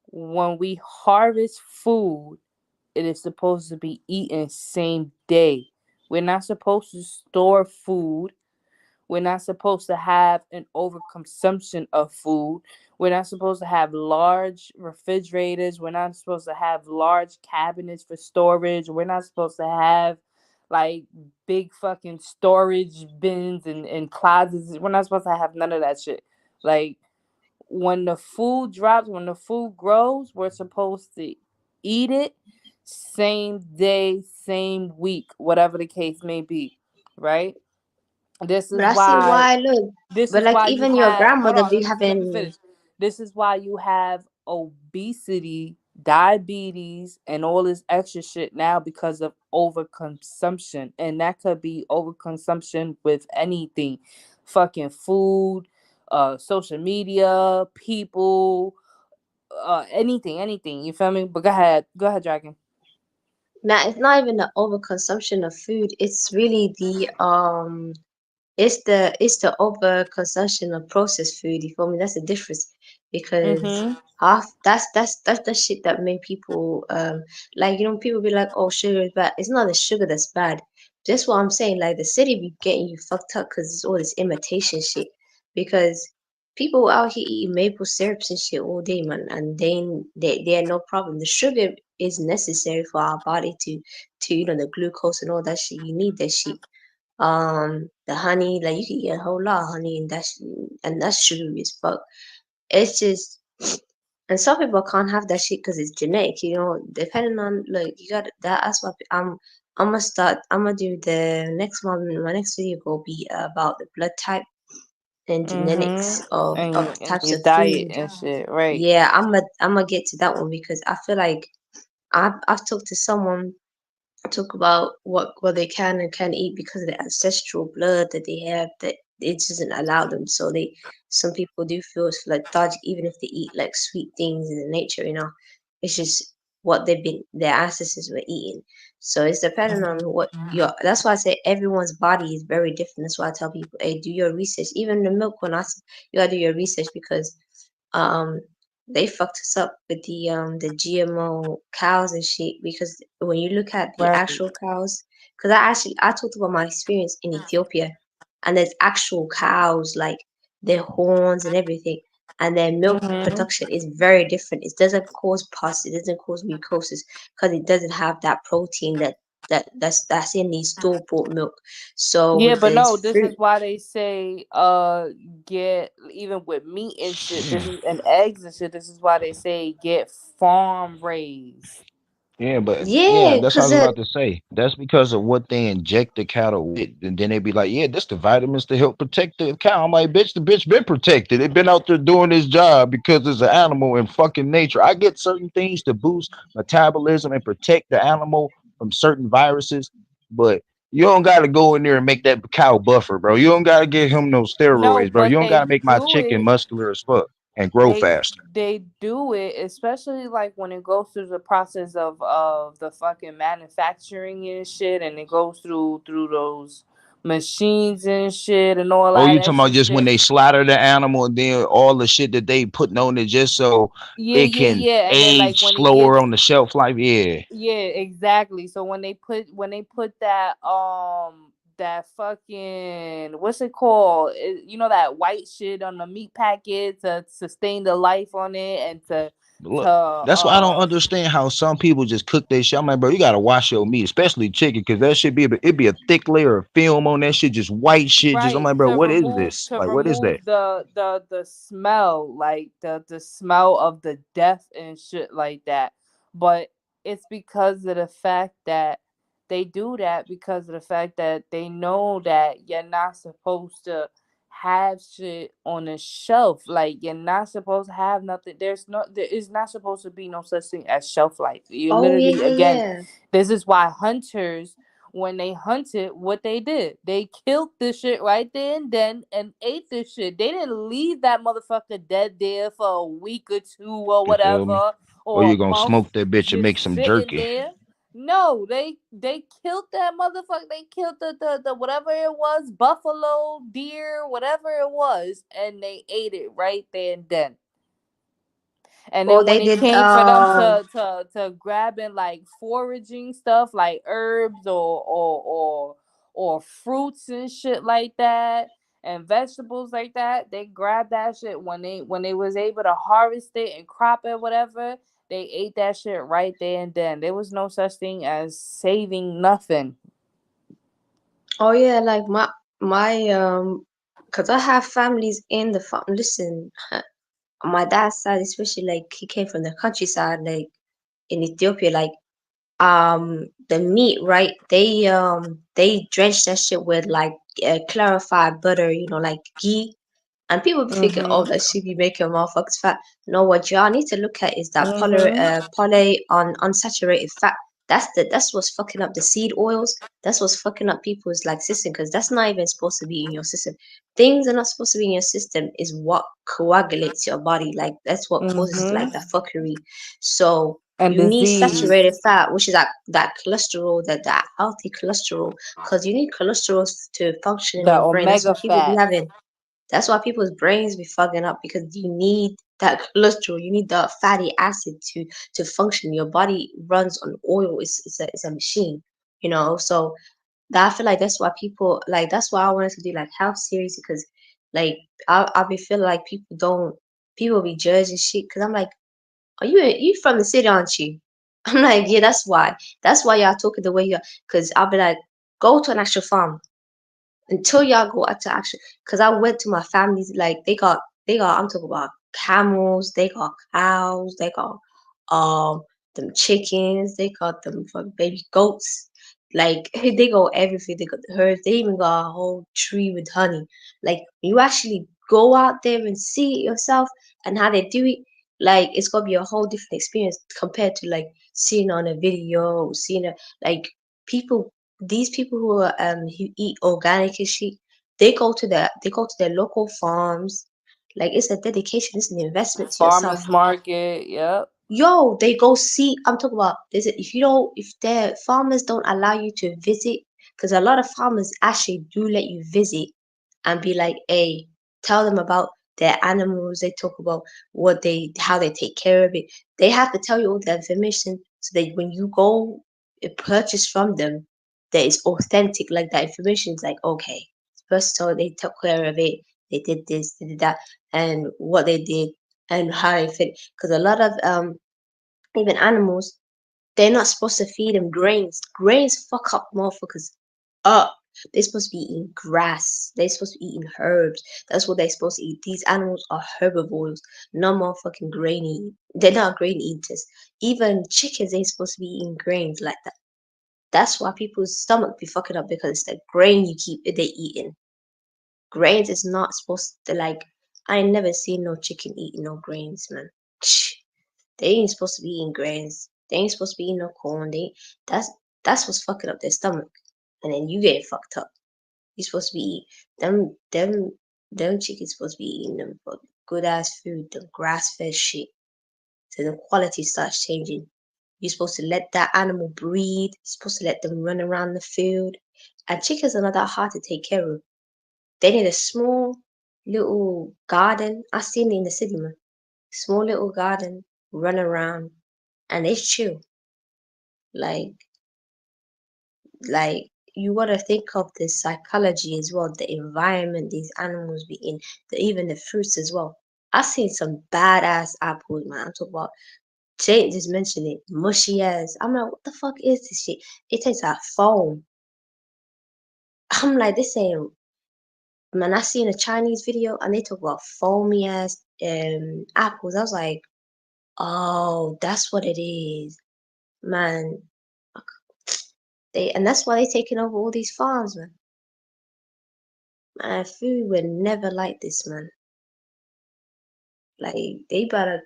when we harvest food, it is supposed to be eaten same day. We're not supposed to store food. We're not supposed to have an overconsumption of food. We're not supposed to have large refrigerators. We're not supposed to have large cabinets for storage. We're not supposed to have like big fucking storage bins and closets. We're not supposed to have none of that shit. Like when the food drops, when the food grows, we're supposed to eat it same day, same week, whatever the case may be, right? This but is I see why why. Look, this but is like why you even your have hold grandmother on, be let me having. finish. This is why you have obesity, diabetes, and all this extra shit now because of overconsumption. And that could be overconsumption with anything. Fucking food, social media, people, anything. You feel me? But go ahead. Go ahead, Dragon. Now it's not even the overconsumption of food. It's really it's the overconsumption of processed food. You feel me? That's the difference because Mm-hmm. half that's the shit that made people like people be like, oh, sugar is bad. It's not the sugar that's bad. Just what I'm saying. Like the city be getting you fucked up because it's all this imitation shit. Because people out here eating maple syrups and shit all day, man, and they are no problem. The sugar is necessary for our body to the glucose and all that shit. You need that shit. The honey, like you can eat a whole lot of honey, and that's sugary as fuck. It's just, and some people can't have that shit because it's genetic. Depending on, like, you got that. That's why I'm gonna start. I'm gonna do the next one. My next video will be about the blood type and genetics Mm-hmm. of And types your of diet food. and shit, right? Yeah, I'm gonna get to that one because I feel like I've talked to someone talk about what they can and can't eat because of the ancestral blood that they have that it doesn't allow them. So some people do feel it's lethargic even if they eat like sweet things in the nature. It's just what their ancestors were eating. So it's depending on what your. That's why I say everyone's body is very different. That's why I tell people, hey, do your research. Even the milk one, you gotta do your research because um they fucked us up with the GMO cows and shit because when you look at the Right. actual cows, because I talked about my experience in Ethiopia, and there's actual cows like their horns and everything, and their milk Mm-hmm. production is very different. It doesn't cause pus, it doesn't cause mucosis because it doesn't have that protein that's in the store bought milk. So Yeah, with but no, this this fruit. is why they say get even with meat and shit, this is and eggs and shit, this is why they say get farm raised. Yeah, but yeah, Yeah, that's what I because was about to say. That's because of what they inject the cattle with, and then they be like, "Yeah, this the vitamins to help protect the cow." I'm like, "Bitch, the bitch been protected. It been out there doing this job because it's an animal in fucking nature." I get certain things to boost metabolism and protect the animal from certain viruses, but you don't got to go in there and make that cow buffer, bro. You don't got to give him no No, steroids, bro. You but don't got they to make my do chicken it. muscular as fuck and grow they faster. they do it, especially like when it goes through the process of the fucking manufacturing and shit, and it goes through those machines and shit and all Oh, that you talking about extra just when shit. they slaughter the animal and then all the shit that they putting on it just so Yeah, it yeah, can yeah. And then like age when it slower gets, on the shelf life? Yeah. yeah, exactly. So when they put that fucking what's it called? That white shit on the meat packet to sustain the life on it and to Look, that's why I don't understand how some people just cook their shit. I'm like, bro, you gotta wash your meat, especially chicken, because that should be it be a thick layer of film on that shit, just white shit. Just I'm right like, bro, to what is remove this? to Like, what is that? remove the smell, like the smell of the death and shit like that. But it's because of the fact that they do that, because of the fact that they know that you're not supposed to have shit on a shelf. Like you're not supposed to have nothing. There is not supposed to be no such thing as shelf life. You Oh yeah, literally, yeah, again, yeah. this is why hunters, when they hunted, what they did, they killed this shit right there and then and ate this shit. They didn't leave that motherfucker dead there for a week or two or You feel me? whatever Or or you a gonna month smoke that bitch and make just some sitting jerky. there. No, they killed that motherfucker. They killed the whatever it was, buffalo, deer, whatever it was, and they ate it right there and then. And Or then they when it did came for them to grabbing like foraging stuff like herbs or fruits and shit like that and vegetables like that, they grabbed that shit when they was able to harvest it and crop it, whatever. They ate that shit right there and then. There was no such thing as saving nothing. Oh yeah, like my because I have families in the farm. Listen, on my dad's side, especially like he came from the countryside, like in Ethiopia, like the meat, right? They drench that shit with like clarified butter, like ghee. And people be thinking, oh, Mhm. that should be making motherfuckers fat. No, what y'all need to look at is that Mhm. poly on unsaturated fat. That's what's fucking up the seed oils. That's what's fucking up people's like system because that's not even supposed to be in your system. Things are not supposed to be in your system is what coagulates your body. Like that's what causes Mhm. like the fuckery. So And you need disease. saturated fat, which is that cholesterol, that healthy cholesterol, because you need cholesterol to function in The your brain. That's omega what people be fat. having. That's why people's brains be fucking up because you need that cholesterol, you need the fatty acid to function. Your body runs on oil. It's a machine, So that I feel like that's why people like that's why I wanted to do like health series because like I'll be feeling like people be judging shit because I'm like, are you from the city, aren't you? I'm like, yeah, that's why. That's why y'all talking the way you are. Because I'll be like, go to an actual farm until y'all go out to action. Cause I went to my family's like they got I'm talking about camels, they got cows, they got them chickens, they got them for baby goats. Like they go everything. They got the herds. They even got a whole tree with honey. Like you actually go out there and see it yourself and how they do it. Like it's gonna be a whole different experience compared to like seeing on a video, seeing it like people these people who eat organic and shit, they go to their local farms. Like it's a dedication, it's an investment to yourself. Farmers market. Yep. Yo, they go see. I'm talking about. If their farmers don't allow you to visit, because a lot of farmers actually do let you visit and be like, hey, tell them about their animals. They talk about how they take care of it. They have to tell you all the information so that when you go purchase from them, that is authentic. Like that information is like, okay, first of all, they took care of it. They did this, they did that, and what they did and how they fit. Because a lot of even animals, they're not supposed to feed them grains. Grains fuck up motherfuckers up. They're supposed to be eating grass. They're supposed to be eating herbs. That's what they're supposed to eat. These animals are herbivores, no motherfucking grainy. They're not grain eaters. Even chickens ain't supposed to be eating grains like that. That's why people's stomach be fucking up because it's the grain you keep they eating. Grains is not supposed to like. I ain't never seen no chicken eating no grains, man. They ain't supposed to be eating grains. They ain't supposed to be eating no corn. That's that's what's fucking up their stomach. And then you get fucked up. You supposed to be eating them chickens supposed to be eating them for good ass food, the grass fed shit. So the quality starts changing. You're supposed to let that animal breathe. You're supposed to let them run around the field. And chickens are not that hard to take care of. They need a small little garden. I seen it in the city, man. Small little garden, run around, and it's chill. Like like you gotta think of the psychology as well, the environment these animals be in, even the fruits as well. I've seen some badass apples, man. I'm talking about Jay just mentioned it, mushy ass. I'm like, what the fuck is this shit? It tastes like foam. I'm like, this ain't man. I seen a Chinese video and they talk about foamy ass apples. I was like, oh, that's what it is, man. And that's why they taking over all these farms, man. Man, food would never like this, man. Like they better.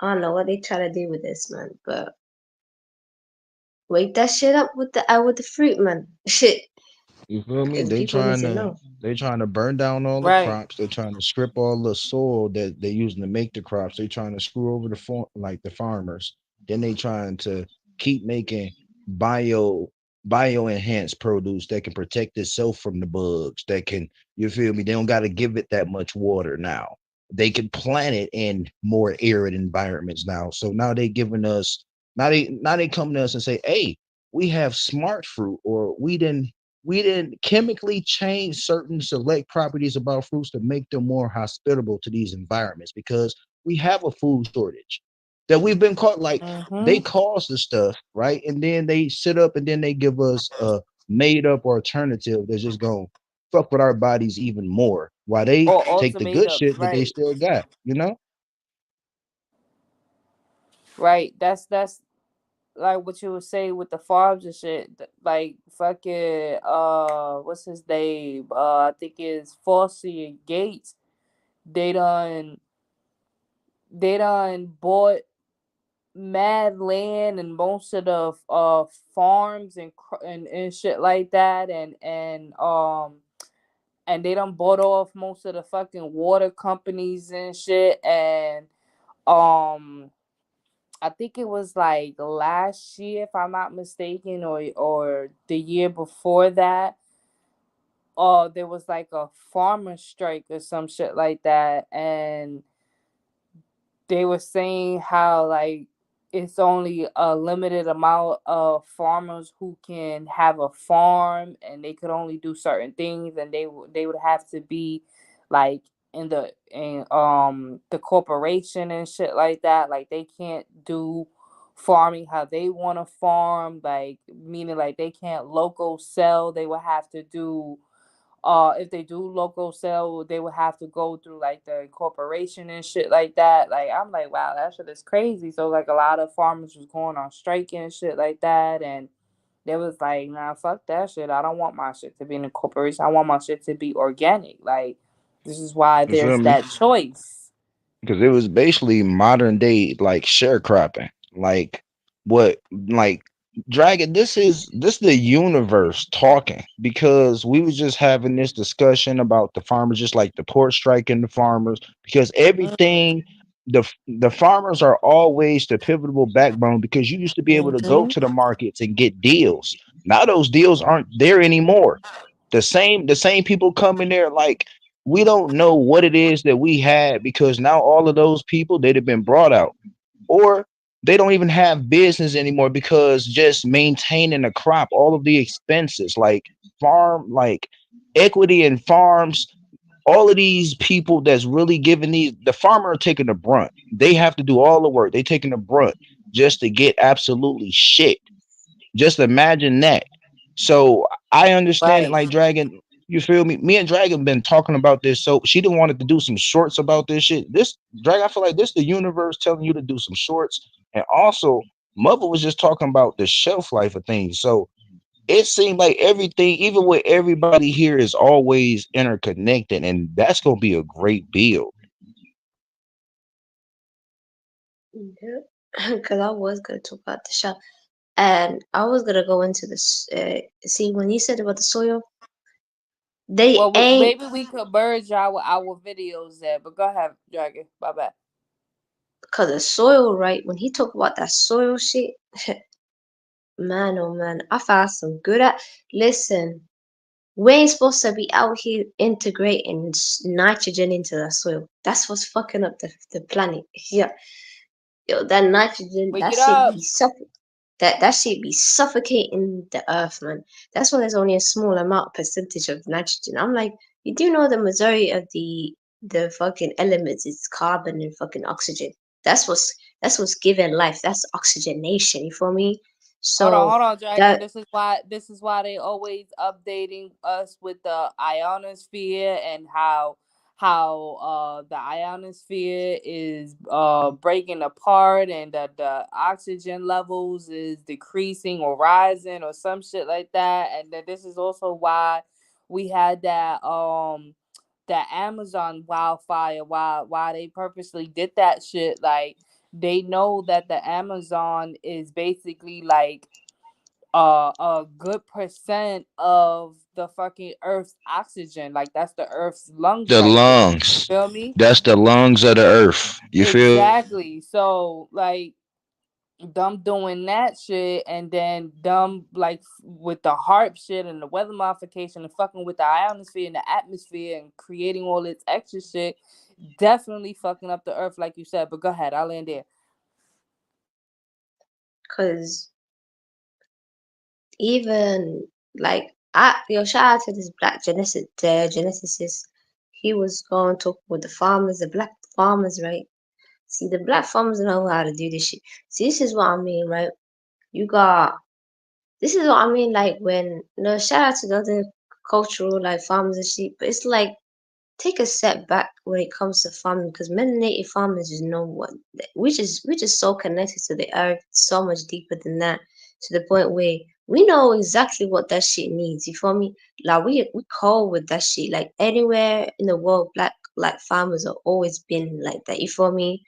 I don't know what they try to do with this, man. But wake that shit up with the fruit, man. Shit, You feel me? because people need to know. They trying to burn down all the Right. crops. They're trying to strip all the soil that they're using to make the crops. They trying to screw over like the farmers. Then they trying to keep making bio enhanced produce that can protect itself from the bugs. That can, you feel me? They don't got to give it that much water now. They can plant it in more arid environments now. So now they giving us now they come to us and say, hey, we have smart fruit, or we didn't chemically change certain select properties about fruits to make them more hospitable to these environments because we have a food shortage that we've been caught like they Mm-hmm. cause the stuff, right? And then they sit up and then they give us a made up alternative that's just going to fuck with our bodies even more while they Or take the good ultimatums, shit that they right? still got, you know? Right. That's like what you would say with the farms and shit. Like fucking what's his name? I think it's Fossey and Gates. They done they done bought mad land and most of the farms and shit like that, and they done bought off most of the fucking water companies and shit, and um I think it was like last year, if I'm not mistaken, or the year before that. There was like a farmer strike or some shit like that, and they were saying how like it's only a limited amount of farmers who can have a farm, and they could only do certain things, and they would have to be like in the corporation and shit like that. Like they can't do farming how they want to farm, like meaning like they can't local sell. They would have to do if they do local sell, they would have to go through like the corporation and shit like that. Like I'm like, wow, that shit is crazy. So like a lot of farmers was going on striking and shit like that, and they was like, nah, fuck that shit. I don't want my shit to be in a corporation. I want my shit to be organic. Like this is why You feel there's me? that choice. Because it was basically modern day like sharecropping. Like what like Dragon, this the universe talking because we was just having this discussion about the farmers, just like the port strike and the farmers, because everything the farmers are always the pivotal backbone because you used to be able to go Mm-hmm. to the markets and get deals. Now those deals aren't there anymore. The same people come in there like we don't know what it is that we had because now all of those people they'd have been brought out or they don't even have business anymore because just maintaining a crop, all of the expenses like farm, like equity in farms, all of these people that's really giving these the farmer are taking the brunt. They have to do all the work. They taking the brunt just to get absolutely shit. Just imagine that. So I understand it Right. like Dragon. You feel me? Me and Dragon been talking about this. So she didn't wanted to do some shorts about this shit. This Dragon, I feel like this the universe telling you to do some shorts. And also, Mother was just talking about the shelf life of things. So it seemed like everything, even with everybody here, is always interconnected, and that's gonna be a great build. Yeah. Because I was gonna talk about the shop, and I was gonna go into this. See, when you said about the soil, they Well, ain't maybe we could merge our videos there. But go ahead, Dragon. Bye bye. because the soil, right? When he talked about that soil shit, man, oh man, I found some good at. Listen, we ain't supposed to be out here integrating nitrogen into the soil. That's what's fucking up the planet. Yeah, yo, that nitrogen, Wake that it shit up. be that shit be suffocating the earth, man. That's why there's only a small amount percentage of nitrogen. I'm like, you do know the majority of the fucking elements is carbon and fucking oxygen. That's what's giving life. That's oxygenation. You feel me? So Hold on, Dragon. that This is why they always updating us with the ionosphere and how the ionosphere is breaking apart and that the oxygen levels is decreasing or rising or some shit like that. And then this is also why We had that Amazon wildfire. Why they purposely did that shit? Like they know that the Amazon is basically like a good percent of the fucking Earth's oxygen. Like that's the Earth's lungs The right there. lungs. Feel me? That's the lungs of the earth. You feel me? Exactly. So like them doing that shit and then them like with the harp shit and the weather modification and fucking with the ionosphere and the atmosphere and creating all this extra shit, definitely fucking up the earth like you said. But go ahead, I'll end there. Cause even like shout out to this black geneticist. He was going to talk with the farmers, the black farmers, right? See, the black farmers know how to do this shit. See, this is what I mean, right? You got this is what I mean, like when shout out to the other cultural like farmers and shit, but it's like take a step back when it comes to farming because many native farmers just know what we just so connected to the earth so much deeper than that to the point where we know exactly what that shit needs. You feel me? Like we call with that shit. Like anywhere in the world, black farmers have always been like that. You feel me?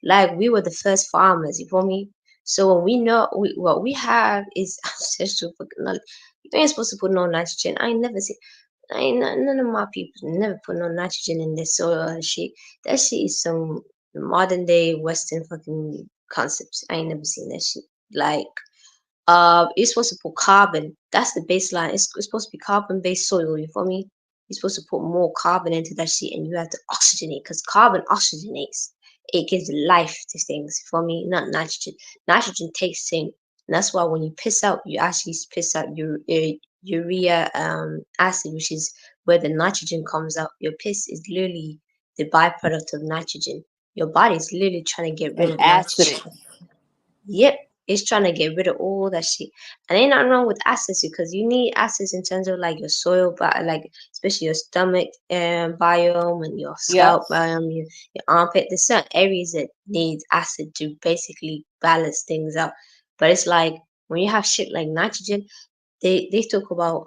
Like we were the first farmers. You feel me? So when we know what we have is ancestral fucking knowledge. You ain't supposed to put no nitrogen. I ain't never seen. I ain't none of my people never put no nitrogen in their soil and shit. That shit is some modern day Western fucking concepts. I ain't never seen that shit. Like, you're supposed to put carbon. That's the baseline. It's supposed to be carbon based soil. You feel me? You're supposed to put more carbon into that shit, and you have to oxygenate because carbon oxygenates. It gives life to things. You feel me? Not nitrogen. Nitrogen takes things. And that's why when you piss out, you actually piss out urea acid, which is where the nitrogen comes out. Your piss is literally the byproduct of nitrogen. Your body is literally trying to get rid And of acid. nitrogen. Yep, it's trying to get rid of all that shit. And ain't nothing wrong with acids because you need acids in terms of like your soil, but like especially your stomach biome and your Yep. scalp biome, your armpit. There's certain areas that needs acid to basically balance things out. But it's like when you have shit like nitrogen, they talk about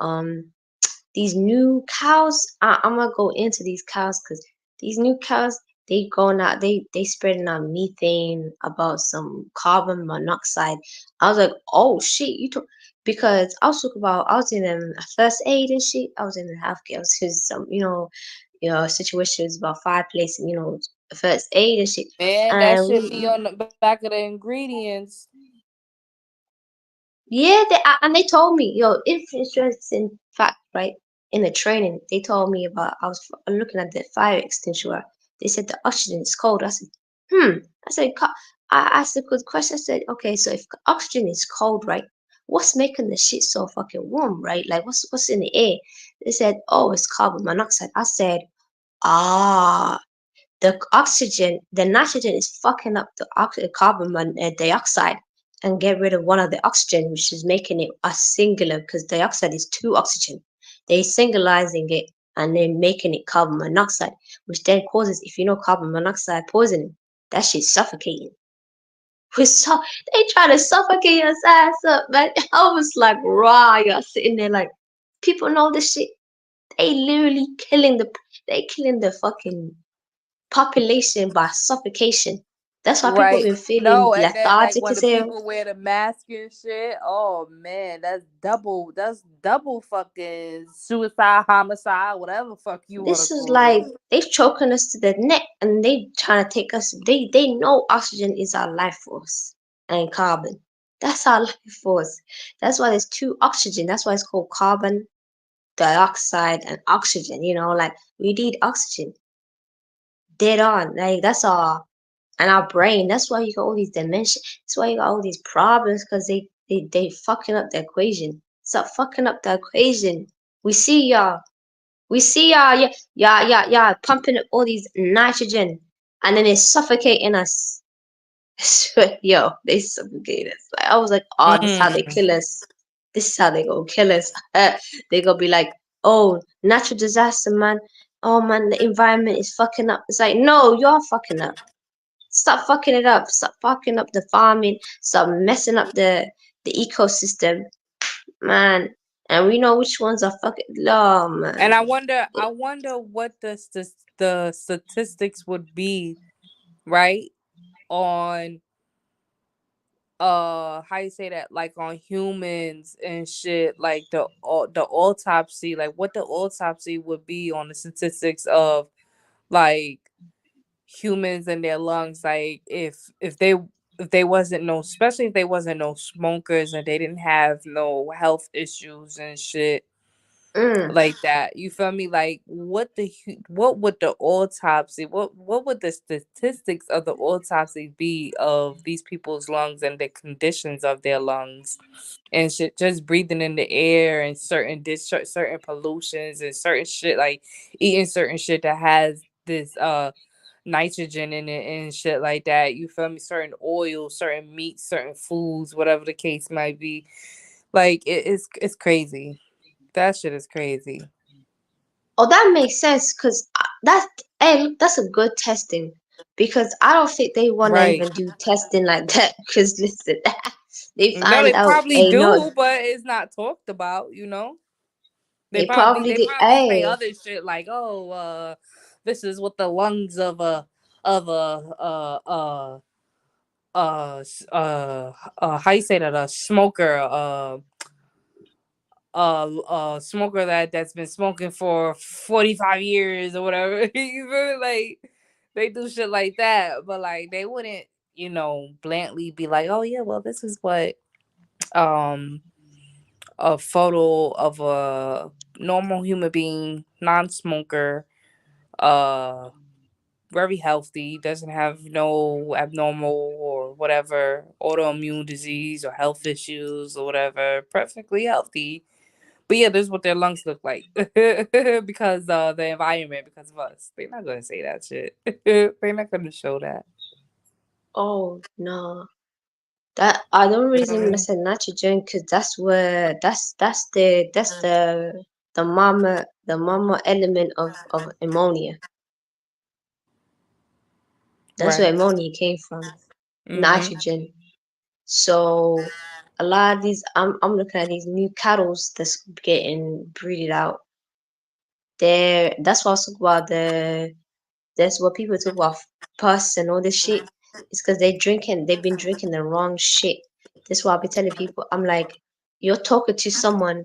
these new cows. I'm gonna go into these cows because these new cows they going out they spreading out methane about some carbon monoxide. I was like, oh shit, you took because I was talking about I was in first aid and shit. I was in the healthcare. I was in some situations about fireplace and first aid and shit. Man, that And should we be on the back of the ingredients. Yeah, and they told me, if interesting fact, right? In the training, they told me about. I was looking at the fire extinguisher. They said the oxygen is cold. I said, hmm. I said, I asked a good question. I said, okay, so if oxygen is cold, right? What's making the shit so fucking warm, right? Like, what's in the air? They said, oh, it's carbon monoxide. I said, ah, the nitrogen is fucking up the carbon dioxide and get rid of one of the oxygen, which is making it a singular because dioxide is two oxygen. They singularizing it and then making it carbon monoxide, which then causes, if you know carbon monoxide poisoning, that shit's suffocating. They try to suffocate your ass up, man. I was like, raw, you're sitting there like, people know this shit. They literally they killing the fucking population by suffocation. That's why people Right. been feeling No, and then like lethargic when as the hell. people wear the mask and shit, oh man, that's double fucking suicide, homicide, whatever fuck you wanna This is call it. like they choking us to the neck and they trying to take us. They know oxygen is our life force and carbon. That's our life force. That's why there's two oxygen. That's why it's called carbon dioxide and oxygen. Like we need oxygen. Dead on. Like that's our and our brain. That's why you got all these dementia. That's why you got all these problems because they fucking up the equation. Stop fucking up the equation. We see y'all. We see y'all. Yeah, pumping up all these nitrogen, and then it's suffocating us. Yo, they suffocate us. Like, I was like, oh, this is how they Mm. kill us. This is how they gonna kill us. They gonna be like, oh, natural disaster, man. Oh man, the environment is fucking up. It's like, no, you're fucking up. Stop fucking it up. Stop fucking up the farming. Stop messing up the ecosystem, man. And we know which ones are fucking law, And man. I wonder what the statistics would be, right? On how you say that, like on humans and shit, like the autopsy, like what the autopsy would be on the statistics of like humans and their lungs, like if they wasn't no, especially if they wasn't no smokers and they didn't have no health issues and shit Mm. like that. You feel me? Like what would the autopsy, what would the statistics of the autopsy be of these people's lungs and the conditions of their lungs and shit, just breathing in the air and certain pollutions and certain shit, like eating certain shit that has this nitrogen in it and shit like that. You feel me? Certain oils, certain meats, certain foods, whatever the case might be. Like it's crazy. That shit is crazy. Oh, that makes sense because that's a good testing because I don't think they want to Right. even do testing like that because listen, they No, find they out, probably hey, no, do, but it's not talked about, you know? They they probably probably they did, probably say hey, other shit like, "Oh, this is what the lungs of a how you say that, a smoker, smoker that's been smoking for 45 years or whatever." You feel me? Like they do shit like that, but like they wouldn't, bluntly be like, "Oh yeah, well this is what um a photo of a normal human being, non-smoker, uh very healthy, doesn't have no abnormal or whatever autoimmune disease or health issues or whatever, perfectly healthy." But yeah, this is what their lungs look like because the environment, because of us. They're not gonna say that shit. They're not gonna show that. oh no, that I don't You know what I reason I mean? said nitrogen because that's where that's the mama element of ammonia. That's where Right. ammonia came from, Mm-hmm. nitrogen. So a lot of these, I'm looking at these new cattles that's getting breeded out. That's what I was talking about. That's what people talk about pus and all this shit. It's because they've been drinking the wrong shit. That's why I be telling people, I'm like, you're talking to someone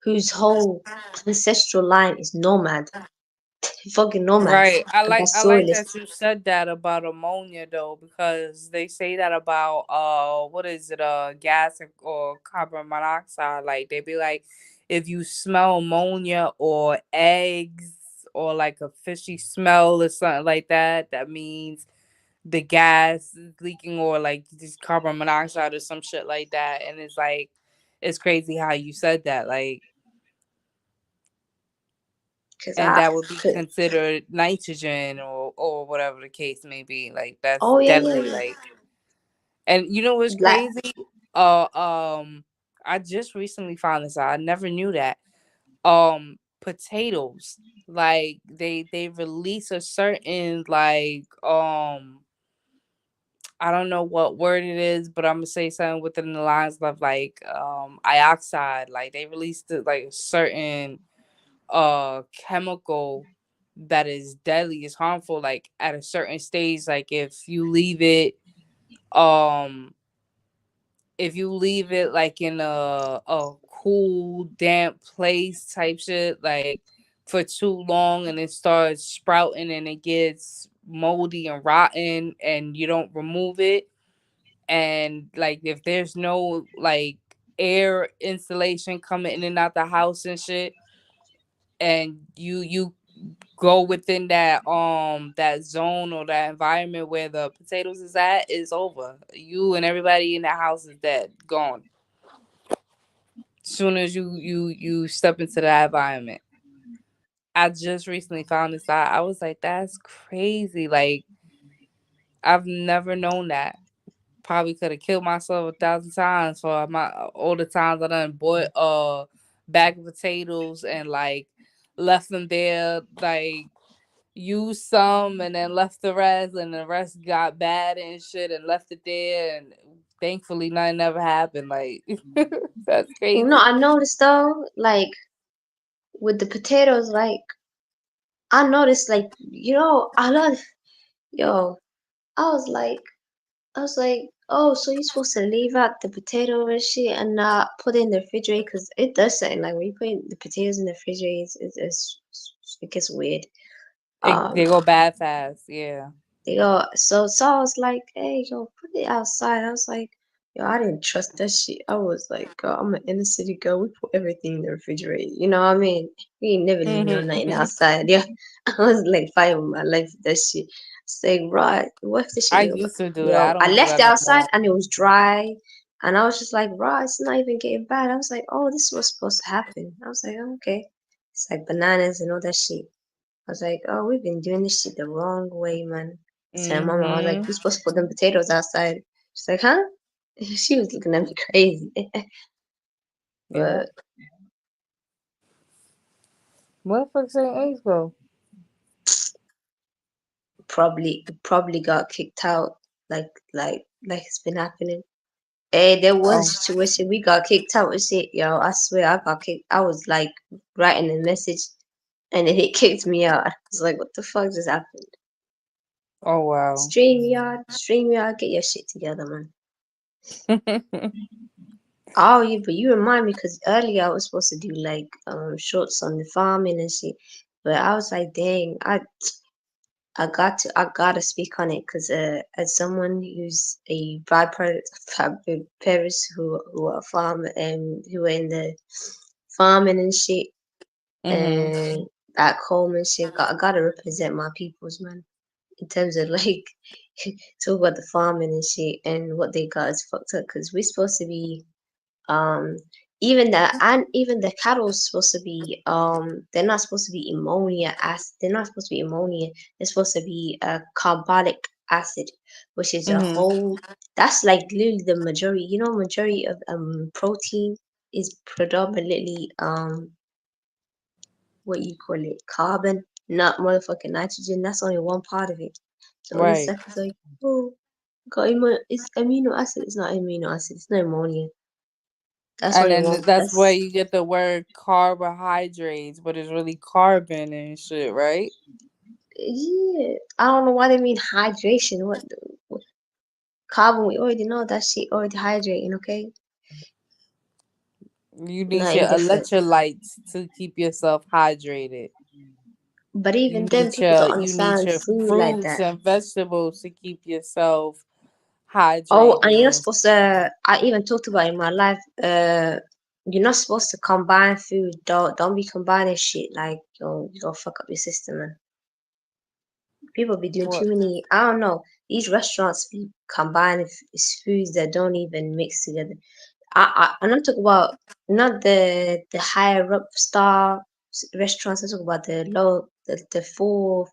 whose whole ancestral line is nomad, fucking nomads, Right. I and like I that's like soilless. that you said that about ammonia though, because they say that about what is it, gas or carbon monoxide. Like they be like, if you smell ammonia or eggs or like a fishy smell or something like that, that means the gas is leaking or like just carbon monoxide or some shit like that. And it's like it's crazy how you said that. Like, Cause and I, that would be cause, considered nitrogen or whatever the case may be. Like that's oh yeah, yeah, deadly. yeah. Like, and you know what's Like, crazy? Uh, um, I just recently found this out. I never knew that. Potatoes, like they release a certain like I don't know what word it is, but I'm gonna say something within the lines of like ioxide. Like they released like a certain chemical that is deadly, is harmful, like at a certain stage, like um if you leave it like in a cool damp place type shit, like for too long, and it starts sprouting and it gets moldy and rotten and you don't remove it, and like if there's no like air insulation coming in and out the house and shit, and you go within that zone or that environment where the potatoes is at, it's over. You and everybody in the house is dead, gone. Soon as you step into that environment. I just recently found this out. I was like, that's crazy. Like I've never known that. Probably could have killed myself 1,000 times for my all the times I done bought a bag of potatoes and like left them there, like used some and then left the rest, and the rest got bad and shit and left it there, and thankfully nothing ever happened. Like that's You know, crazy. I noticed though, like with the potatoes, like I noticed, like I love, yo, I was like, oh, so you're supposed to leave out the potato and shit and not put it in the refrigerator because it does something. Like when you put the potatoes in the refrigerator, it gets weird. They Um, go bad fast. Yeah. they go so I was like, hey, yo, put it outside. I was like, yo, I didn't trust that shit. I was like, girl, I'm an inner city girl. We put everything in the refrigerator. You know what I mean? We ain't never leave no nothing Mhm. outside. Yeah, I was like fighting with my life with that shit. Saying, right, what if the shit I go? used to do that. I Yo, I don't do left that it no outside more. and it was dry, and I was just like, right, it's not even getting bad. I was like, oh, this is what's supposed to happen. I was like, oh, okay. It's like bananas and all that shit. I was like, oh, we've been doing this shit the wrong way, man. So my mama, I was like, Mhm. we supposed to put them potatoes outside. She's like, huh? She was looking at me crazy. Yeah. But Motherfuckers ain't age bro. probably got kicked out like it's been happening. Hey, there was a Oh. situation we got kicked out and shit, yo. I swear I got kicked. I was like writing a message and then it kicked me out. I was like, what the fuck just happened? Oh wow. StreamYard, get your shit together, man. Oh, but you remind me because earlier I was supposed to do like shorts on the farming and shit, but I was like, dang, I gotta speak on it because as someone who's a byproduct of my parents who are farm and who are in the farming and shit Mhm. and back home and shit, I gotta represent my peoples, man. In terms of like talk about the farming and shit and what they got is fucked up because we're supposed to be um even the cattle is supposed to be they're not supposed to be ammonia acid. They're not supposed to be ammonia. They're supposed to be carbonic acid, which is a Mhm. whole that's like literally the majority. You know, majority of protein is predominantly what you call it, carbon, not motherfucking nitrogen. That's only one part of it. So all these Right. suckers like, oh, it's amino acid. It's not amino acid. It's not ammonia. That's And only then one. that's where That's you get the word carbohydrates, but it's really carbon and shit, right? yeah. I don't know why they mean hydration. What carbon? We already know that shit already hydrating. Okay, You need nothing your different. electrolytes to keep yourself hydrated. But You even then, need people your don't you need understand your food like fruits that. and vegetables to keep yourself Oh, and you're not hydrated. supposed to. I even talked about in my life. You're not supposed to combine food. Don't be combining shit. Like you gonna fuck up your system, man. People be doing What? too many. I don't know. These restaurants be combining foods that don't even mix together. I'm not talking about not the higher up star restaurants. I'm talking about the low, the four.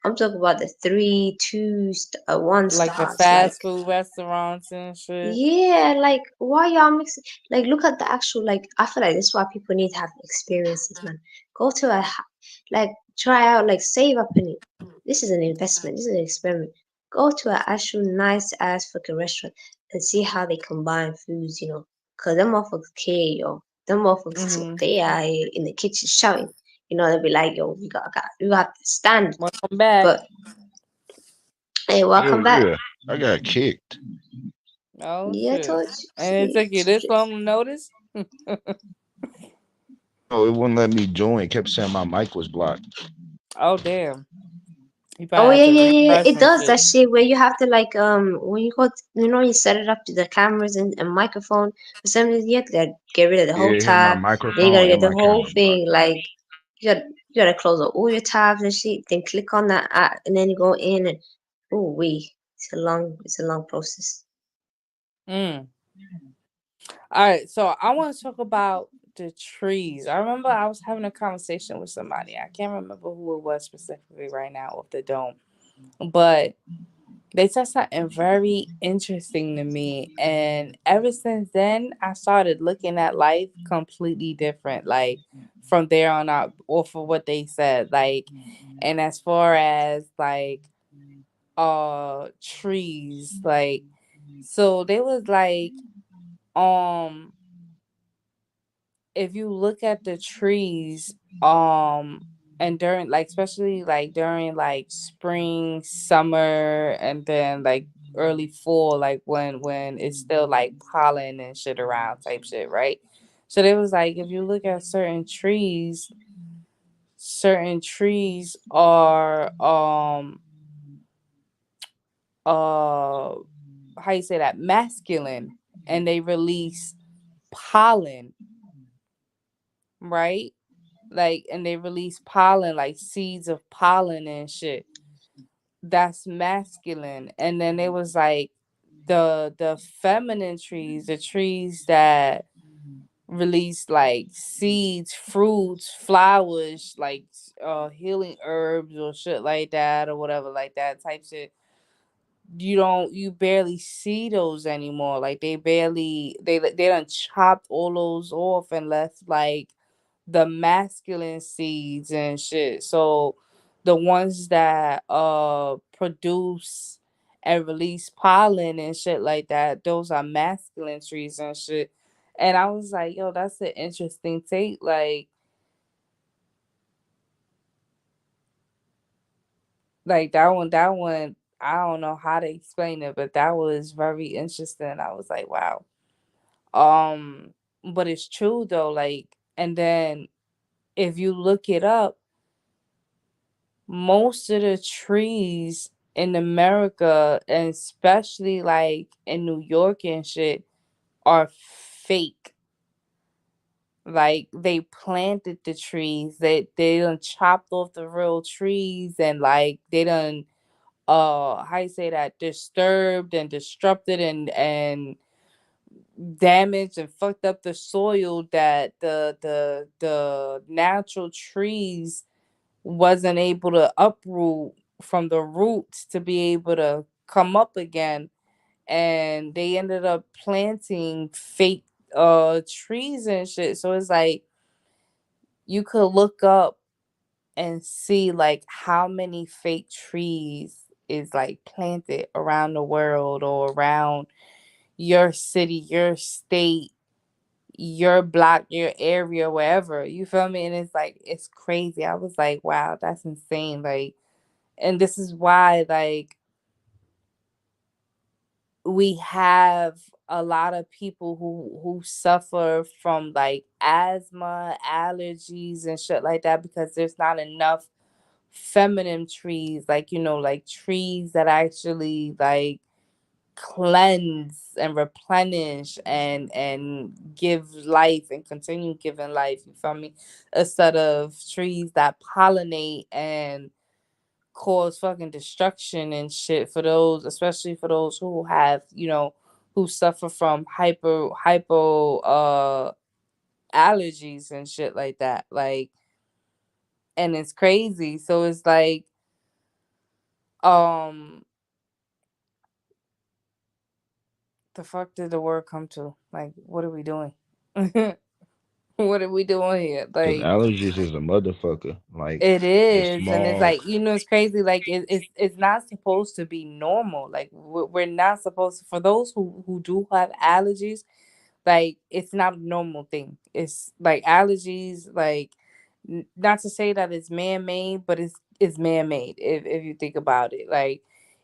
I'm talking about the three, two, one Like the stars. Like fast food restaurants and shit. yeah, like why y'all mixing? Like look at the actual. Like I feel like this is why people need to have experiences, man. Go to like try out, like save up in it. This is an investment. This is an experiment. Go to an actual nice ass fucking restaurant and see how they combine foods, you know. Cause them motherfuckers care, yo. Them motherfuckers, Mm-hmm. they are in the kitchen shouting. You know, they'll be like, yo, we got to stand. Welcome back. But hey, welcome Oh back. yeah, I got kicked. Oh Yeah, I shit. told And it you. took you this long to notice? Oh, it wouldn't let me join. It kept saying my mic was blocked. Oh damn. You Oh probably have yeah, to yeah, yeah, yeah. refresh It some does shit. that shit where you have to like when you go you know you set it up to the cameras and microphone. For some reason you have to like, get rid of the Yeah, whole it had my tab. Then you gotta microphone get and the my whole camera blocked. thing like you gotta close out all your tabs and shit. Then click on that app and then you go in and oh we it's a long process. Mm. All right, so I want to talk about the trees. I remember I was having a conversation with somebody. I can't remember who it was specifically right now off the dome, but they said something very interesting to me. And ever since then, I started looking at life completely different. Like from there on out, off of what they said. Like, and as far as like trees, like So they was like, um, if you look at the trees, and during like especially like during like spring, summer, and then like early fall, like when it's still like pollen and shit around type shit, right? So they was like, if you look at certain trees are how you say that, masculine, and they release pollen, right? Like, and they release pollen, like seeds of pollen and shit. That's masculine. And then it was like the feminine trees, the trees that release like seeds, fruits, flowers, like healing herbs or shit like that or whatever like that type shit. You barely see those anymore. Like they done chopped all those off and left like the masculine seeds and shit. So the ones that produce and release pollen and shit like that, those are masculine trees and shit. And I was like, yo, that's an interesting take. Like that one, I don't know how to explain it, but that was very interesting. I was like, wow. Um, but it's true though, like, and then if you look it up, most of the trees in America, and especially like in New York and shit, are fake. Like they planted the trees, they done chopped off the real trees, and like they done how you say that, disturbed and disrupted and damaged and fucked up the soil that the natural trees wasn't able to uproot from the roots to be able to come up again, and they ended up planting fake trees and shit. So it's like you could look up and see like how many fake trees is like planted around the world or around your city, your state, your block, your area, wherever. You feel me? And it's like it's crazy. I was like, wow, that's insane. Like, and this is why like we have a lot of people who suffer from like asthma, allergies and shit like that, because there's not enough feminine trees, like, you know, like trees that actually like cleanse and replenish and give life and continue giving life. You feel me? Instead of trees that pollinate and cause fucking destruction and shit for those, especially for those who have, you know, who suffer from hypo allergies and shit like that. Like, and it's crazy. So it's like, um, the fuck did the word come to? Like, what are we doing? What are we doing here? Because Like, allergies is a motherfucker. Like it the is, and it's smog. like, you know, it's crazy. Like it's not supposed to be normal. Like we're not supposed to, for those who do have allergies. Like it's not a normal thing. It's like allergies. Like not to say that it's man made, but it's man made if you think about it. Like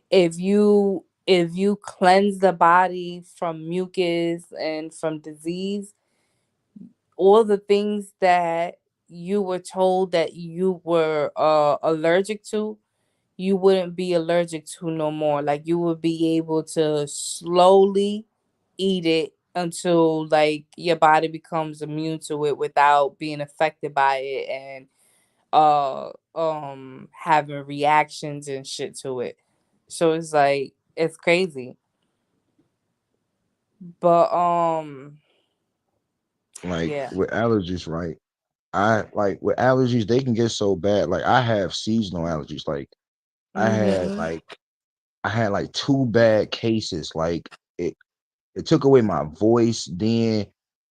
if you cleanse the body from mucus and from disease, all the things that you were told that you were allergic to, you wouldn't be allergic to no more. Like you would be able to slowly eat it until like your body becomes immune to it without being affected by it and having reactions and shit to it. So it's like it's crazy. But Like yeah. with allergies, right? I like with allergies, they can get so bad. Like I have seasonal allergies. Like I had Mhm. like I had like two bad cases. Like it took away my voice, then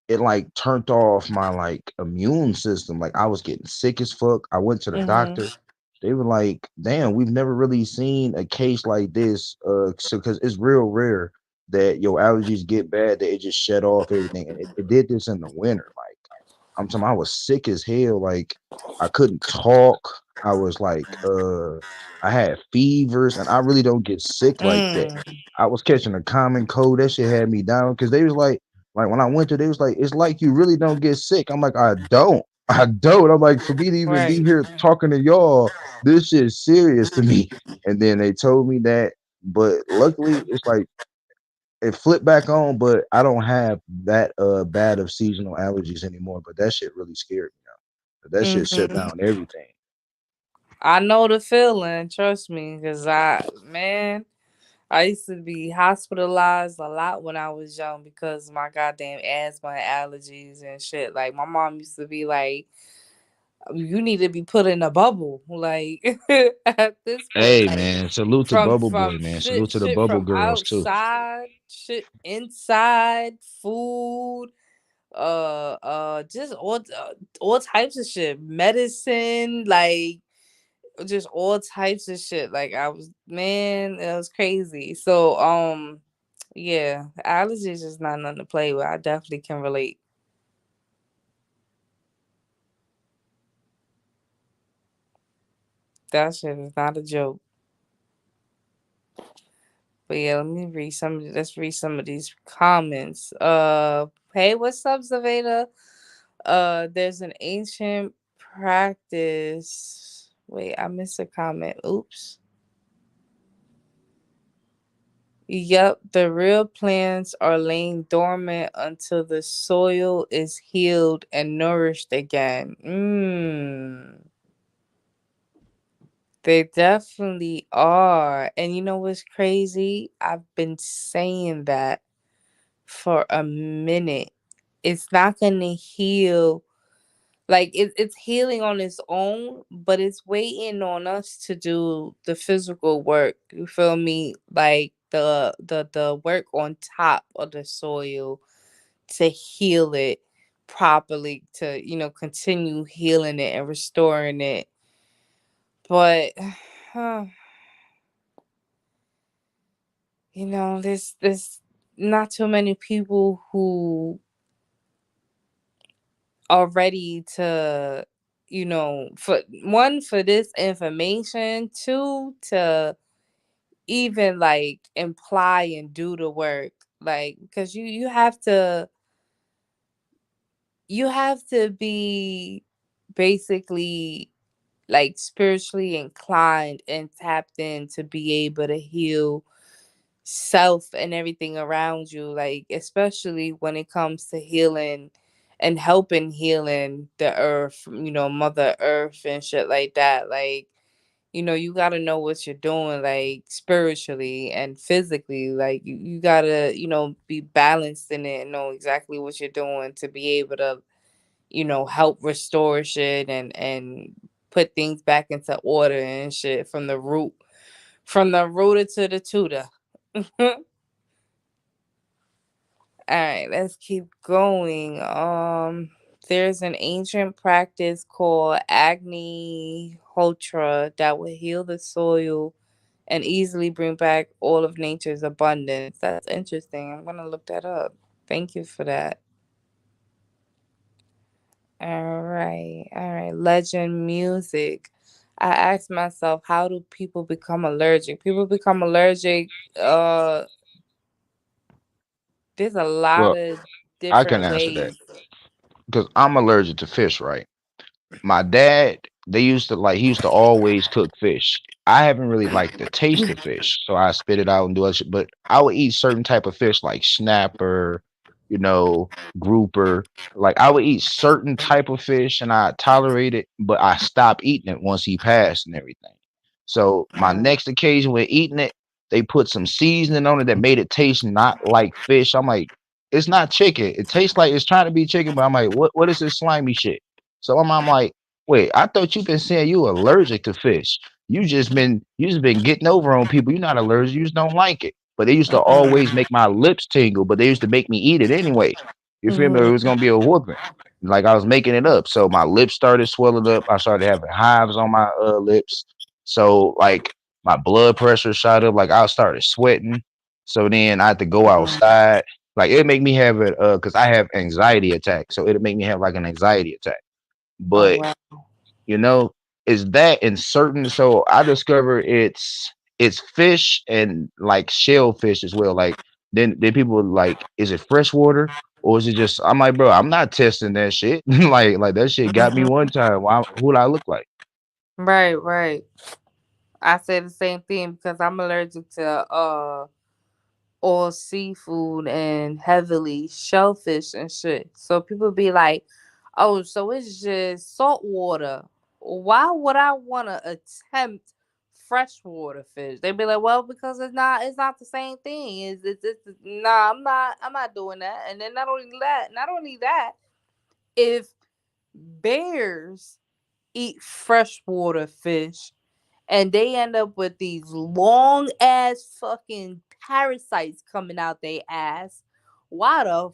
it like turned off my like immune system. Like I was getting sick as fuck. I went to the Mhm. doctor. They were like, damn, we've never really seen a case like this. So because it's real rare that your allergies get bad, that it just shut off everything. And it did this in the winter. Like I'm talking, I was sick as hell. Like I couldn't talk. I was like, I had fevers, and I really don't get sick like that. Mm, I was catching a common cold. That shit had me down because they was like when I went to, they was like, it's like you really don't get sick. I'm like, I don't. I don't. I'm like, for me to even be right. here talking to y'all, this shit is serious to me. And then they told me that, but luckily it's like it flipped back on, but I don't have that bad of seasonal allergies anymore. But that shit really scared me out. That shit shut Hmm. down everything. I know the feeling. Trust me, cause I used to be hospitalized a lot when I was young because of my goddamn asthma and allergies and shit. Like my mom used to be like, "You need to be put in a bubble." Like at this point, Hey like man, salute to from Bubble Boy, man. Salute to the shit Bubble from Girls too. outside, shit inside, food, just all types of shit, medicine, like just all types of shit. Like I was, man, it was crazy. So yeah, allergies is not nothing to play with. I definitely can relate. That shit is not a joke. But yeah, let's read some of these comments. Hey, what's up, Zaveda? There's an ancient practice. Wait, I missed a comment. Oops. Yep, the real plants are laying dormant until the soil is healed and nourished again. They definitely are. And you know what's crazy? I've been saying that for a minute. It's not going to heal. Like it's healing on its own, but it's waiting on us to do the physical work. You feel me? Like the work on top of the soil to heal it properly, to continue healing it and restoring it. But there's not too many people who are ready to, for one, for this information, two, to even like imply and do the work, like because you have to be basically like spiritually inclined and tapped in to be able to heal self and everything around you, like especially when it comes to healing and helping healing the earth, mother earth and shit like that. Like you got to know what you're doing, like spiritually and physically. Like you got to be balanced in it and know exactly what you're doing to be able to help restore shit and put things back into order and shit from the root, from the rooter to the tutor. All right, let's keep going. There's an ancient practice called Agnihotra that will heal the soil and easily bring back all of nature's abundance. That's interesting. I'm gonna look that up. Thank you for that. All right. Legend music. I asked myself, how do people become allergic? People become allergic. There's a lot Well, of I can different answer that ways. because I'm allergic to fish, right? My dad, they used to like he used to always cook fish. I haven't really liked the taste of fish, so I spit it out and do other shit. But I would eat certain type of fish like snapper, you know, grouper. Like I would eat certain type of fish and I tolerate it, but I stopped eating it once he passed and everything. So my Mm, next occasion with eating it, they put some seasoning on it that made it taste not like fish. I'm like, it's not chicken. It tastes like it's trying to be chicken, but I'm like, what is this slimy shit? So I'm like, wait, I thought you've been saying you allergic to fish. You just been getting over on people. You're not allergic, you just don't like it. But they used to always mm, make my lips tingle, but they used to make me eat it anyway. You feel me? It was mhm, gonna be a whooping. Like I was making it up. So my lips started swelling up. I started having hives on my lips. So like my blood pressure shot up, like I started sweating. So then I had to go Mm. outside. Like it make me have it because I have anxiety attack. So it'll make me have like an anxiety attack. Oh But wow. you know, is that in certain so I discovered it's fish and like shellfish as well. Like then people like, is it freshwater or is it just I'm like, bro, I'm not testing that shit. Like that shit got me Mhm. one time. Why who would I look like? Right, right. I say the same thing because I'm allergic to all seafood and heavily shellfish and shit. So people be like, "Oh, so it's just salt water. Why would I want to attempt freshwater fish?" They be like, "Well, because it's not the same thing. It's nah, I'm not doing that." And then not only that, if bears eat freshwater fish and they end up with these long ass fucking parasites coming out their ass. Why the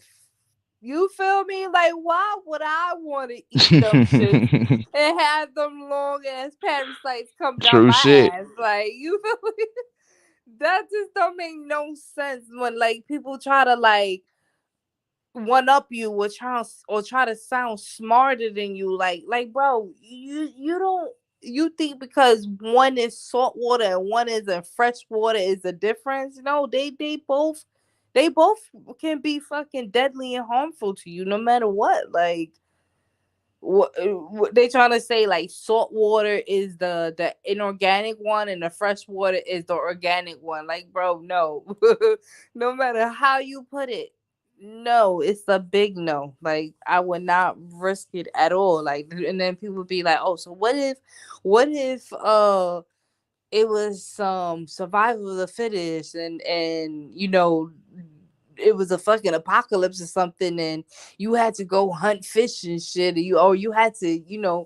you feel me? Like, why would I want to eat them shits and have them long ass parasites coming out True my shit. ass? Like, you feel me? That just don't make no sense when like people try to like one up you or try to sound smarter than you, like bro, you don't, you think because one is salt water and one is in fresh water is the difference? No, they both can be fucking deadly and harmful to you no matter what. Like what they trying to say, like salt water is the inorganic one and the fresh water is the organic one. Like bro, no. No matter how you put it, no, it's a big no. Like I would not risk it at all. Like and then people be like, oh, so what if it was some survival of the fittest and it was a fucking apocalypse or something and you had to go hunt fish and shit, or you had to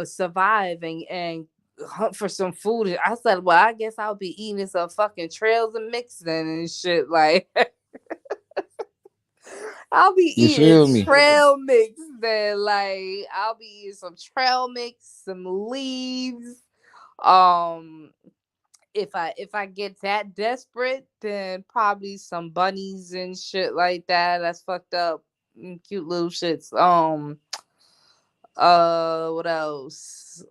survive and hunt for some food. I said, well, I guess I'll be eating some fucking trails and mixing and shit. Like I'll be You eating feel me? trail mix then. Like I'll be eating some trail mix, some leaves. Um if I get that desperate, then probably some bunnies and shit like that. That's fucked up. Cute little shits. What else?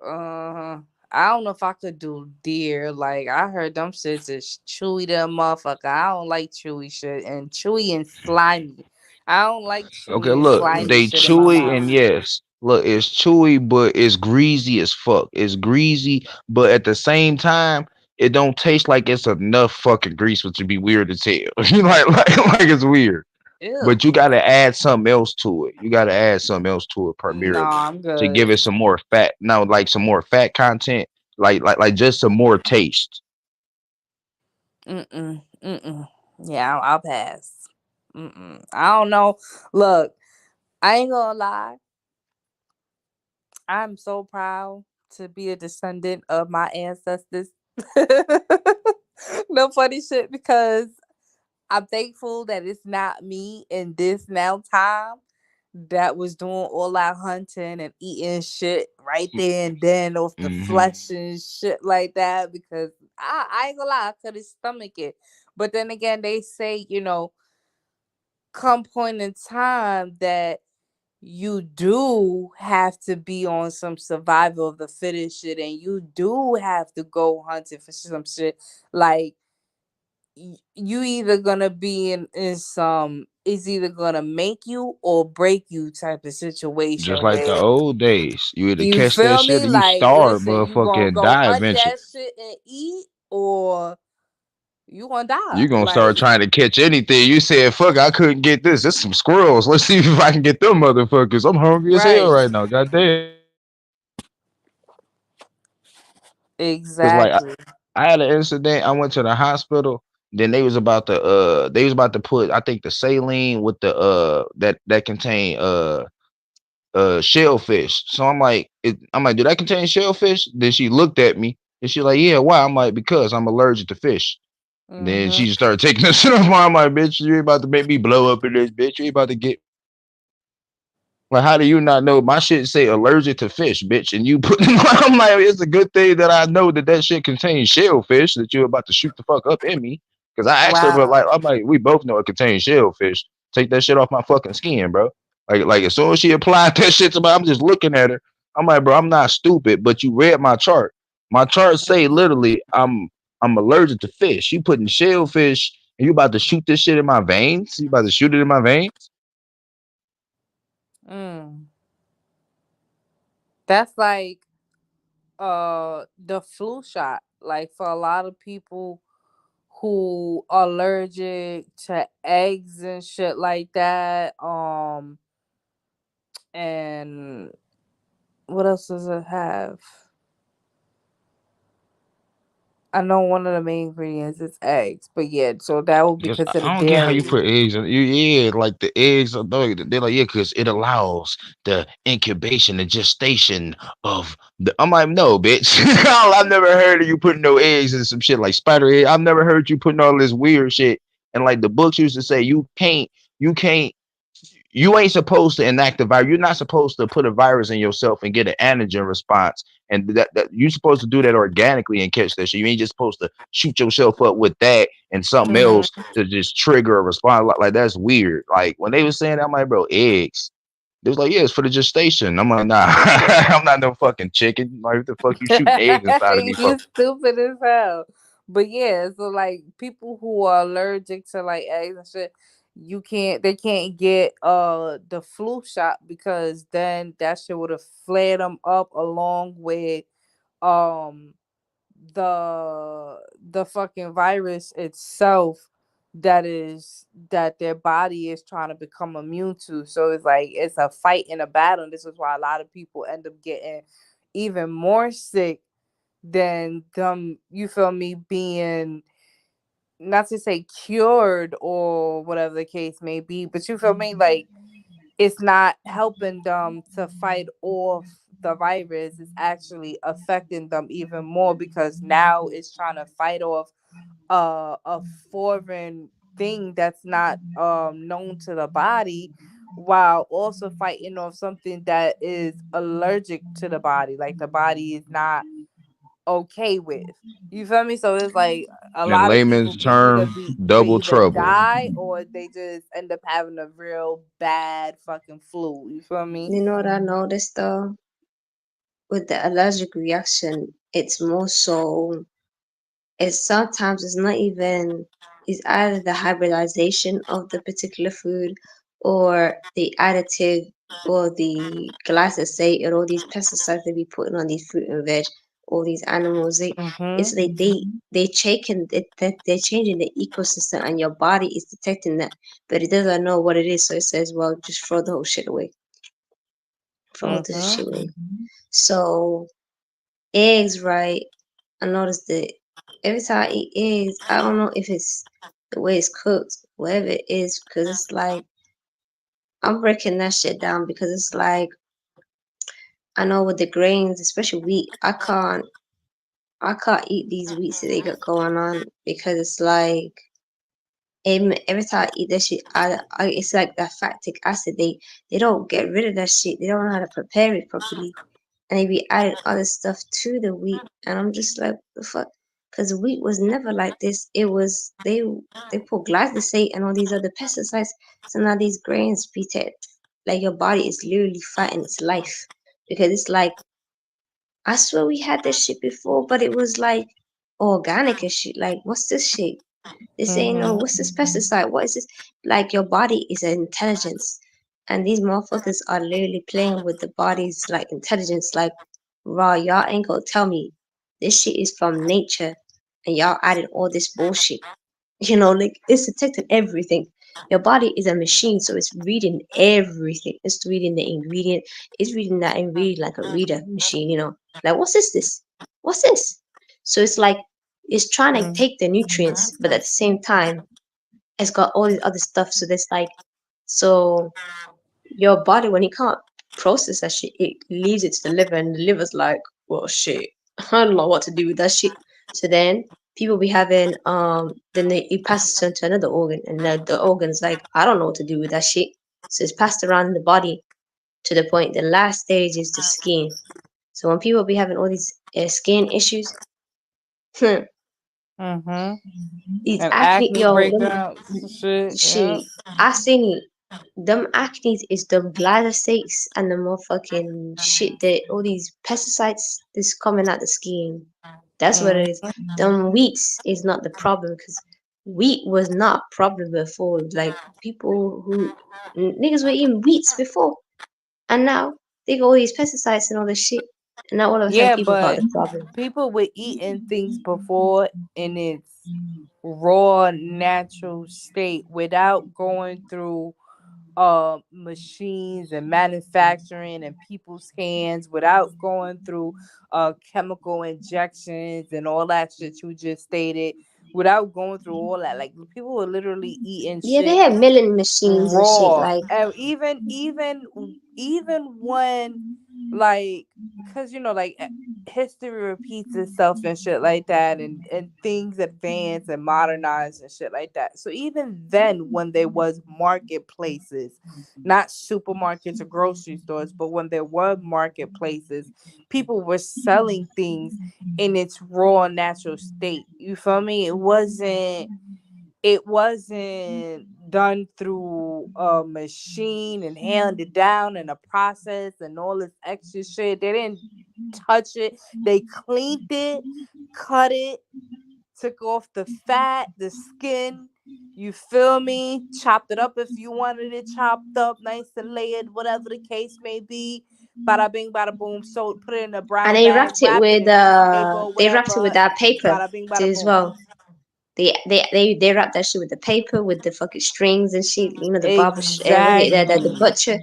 I don't know if I could do deer. Like I heard them shits is chewy them motherfucker. I don't like chewy shit and chewy and slimy. I don't like Okay, chewy and look, slimy they shit in my chewy and mouth. yes, look, it's chewy, but it's greasy as fuck. It's greasy, but at the same time, it don't taste like it's enough fucking grease, which would be weird to tell. You know, like it's weird. Ew. But you gotta add something else to it. You gotta add something else to it primarily Nah, I'm to good. give it some more fat. Now, like some more fat content, like just some more taste. Mm-mm. Mm-mm. Yeah, I'll pass. Mm-mm. I don't know. Look, I ain't gonna lie. I'm so proud to be a descendant of my ancestors. No funny shit because I'm thankful that it's not me in this now time that was doing all that hunting and eating shit right there and then off the Hmm. flesh and shit like that because I ain't gonna lie, I couldn't stomach it. But then again, they say, come point in time that you do have to be on some survival of the fittest shit and you do have to go hunting for some shit. Like you either gonna be in some, it's either gonna make you or break you type of Just situation like the where old days, you either you catch that feel shit me, or you like starve, listen, you gonna motherfucking go die hunt eventually. that shit and eat or you gonna die. You gonna start Like trying to catch anything. You said, "Fuck, I couldn't get this. There's some squirrels. Let's see if I can get them motherfuckers. I'm hungry as hell right, right now. Goddamn." Cause like exactly. I had an incident. I went to the hospital. Then they was about to put I think the saline with the that contain shellfish. So I'm like, do that contain shellfish? Then she looked at me and she's like, yeah, why? I'm like, because I'm allergic to fish. And then Mm-hmm. she just started taking this shit off. I'm like, bitch, you ain't about to make me blow up in this bitch. You ain't about to get like, how do you not know my shit say allergic to fish, bitch? And you put, I'm like, it's a good thing that I know that shit contains shellfish that you're about to shoot the fuck up in me. Because I asked her, but Wow. like, I'm like, we both know it contains shellfish. Take that shit off my fucking skin, bro. Like as soon as she applied that shit to me, I'm just looking at her. I'm like, bro, I'm not stupid, but you read my chart. My chart say literally, I'm allergic to fish. You putting shellfish, and you about to shoot this shit in my veins? You about to shoot it in my veins? Mm. That's like the flu shot. Like for a lot of people who are allergic to eggs and shit like that. And what else does it have? I know one of the main ingredients is eggs, but yeah, so that would be Because I considered don't get how you dairy. put eggs in you. Yeah, like the eggs are they're like, yeah, because it allows the incubation, the gestation of the. I'm like, no, bitch. I've never heard of you putting no eggs in some shit like spider egg. I've never heard you putting all this weird shit. And like the books used to say, you can't you ain't supposed to enact a virus. You're not supposed to put a virus in yourself and get an antigen response. And that you're supposed to do that organically and catch that shit. You ain't just supposed to shoot yourself up with that and something else Hmm. to just trigger a response. Like that's weird. Like when they was saying that, I'm like, bro, eggs. They was like, yeah, it's for the gestation. I'm like, nah, I'm not no fucking chicken. Like, what the fuck you shooting eggs inside of me for? You stupid as hell. But yeah, so like people who are allergic to like eggs and shit, they can't get the flu shot because then that shit would have flared them up along with um the fucking virus itself that their body is trying to become immune to. So it's like it's a fight and a battle. And this is why a lot of people end up getting even more sick than them, you feel me, being not to say cured or whatever the case may be, but you feel me, like it's not helping them to fight off the virus. It's actually affecting them even more because now it's trying to fight off a foreign thing that's not known to the body, while also fighting off something that is allergic to the body, like the body is not okay with. You feel me? So it's like a In lot of people layman's can either term, be they double either trouble. die or they just end up having a real bad fucking flu. You feel me? You know what I noticed though? With the allergic reaction, it's more so, it's sometimes it's not even, it's either the hybridization of the particular food or the additive or the glyphosate or all these pesticides they be putting on these fruit and veg, all these animals. It's Mhm. like they changing they're changing the ecosystem and your body is detecting that, but it doesn't know what it is. So it says, well, just throw the whole shit away, throw all this Mhm. shit away. So eggs, right? I noticed that every time I eat eggs, I don't know if it's the way it's cooked, whatever it is, because it's like I'm breaking that shit down because it's like I know with the grains, especially wheat, I can't eat these wheats that they got going on because it's like every time I eat that shit, it's like that lactic acid. They don't get rid of that shit. They don't know how to prepare it properly, and they be adding other stuff to the wheat, and I'm just like, the fuck, because wheat was never like this. It was they put glyphosate and all these other pesticides, so now these grains be like your body is literally fighting its life because it's like I swear we had this shit before, but it was like organic and shit. Like what's this shit? This ain't no, Mhm. what's this pesticide? What is this? Like your body is an intelligence. And these motherfuckers are literally playing with the body's like intelligence. Like, raw, y'all ain't gonna tell me this shit is from nature and y'all added all this bullshit. Like it's detecting everything. Your body is a machine, so it's reading everything. It's reading the ingredient. It's reading that ingredient like a reader machine. Like what's this? What's this? So it's like it's trying to Mhm. take the nutrients, but at the same time, it's got all this other stuff. So there's like, so your body when it can't process that shit, it leaves it to the liver, and the liver's like, well, shit, I don't know what to do with that shit. So then people be having then it passes on to another organ, and the organ's like, I don't know what to do with that shit. So it's passed around in the body to the point. The last stage is the skin. So when people be having all these skin issues, Mm-hmm. These And acne, acne yo, them breakouts, shit. Yeah. shit. I seen it. Them acne is the glyphosates and the motherfucking shit that all these pesticides that's coming out the skin. That's what it is. Mm-hmm. Them wheats is not the problem because wheat was not a problem before. Like people who niggas were eating wheats before, and now they got all these pesticides and all this shit, and now all of a sudden Yeah, people got but the problem. people were eating things before in its raw, natural state without going through machines and manufacturing and people's hands, without going through chemical injections and all that shit you just stated, without going through all that. Like people were literally eating Yeah, they shit had milling machines and shit. raw. Like, And even when, like, because like history repeats itself and shit like that, and things advance and modernize and shit like that. So even then, when there was marketplaces, not supermarkets or grocery stores, but when there were marketplaces, people were selling things in its raw natural state. You feel me? It wasn't done through a machine and handed down in a process and all this extra shit. They didn't touch it. They cleaned it, cut it, took off the fat, the skin. You feel me? Chopped it up if you wanted it chopped up, nice and layered, whatever the case may be. Bada bing, bada boom. So put it in a and brown bag, wrap it in piece of paper, they wrapped it with whatever. that paper Bada bing, too bada as boom. well. They wrap that shit with the paper with the fucking strings and shit. You know the barber, the Exactly. butcher,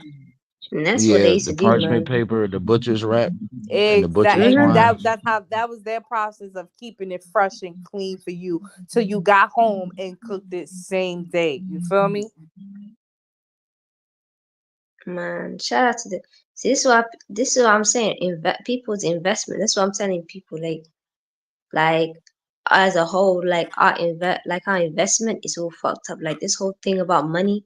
and that's what they Yeah, used the to do, parchment man. paper, the butcher's wrap, and the butcher's Exactly. Mhm. twine. That's how that was their process of keeping it fresh and clean for you. So you got home and cooked it same day. You feel me? Man, shout out to the. See, this is what I'm saying. People's investment. That's what I'm telling people. Like as a whole, our investment is all fucked up. Like this whole thing about money,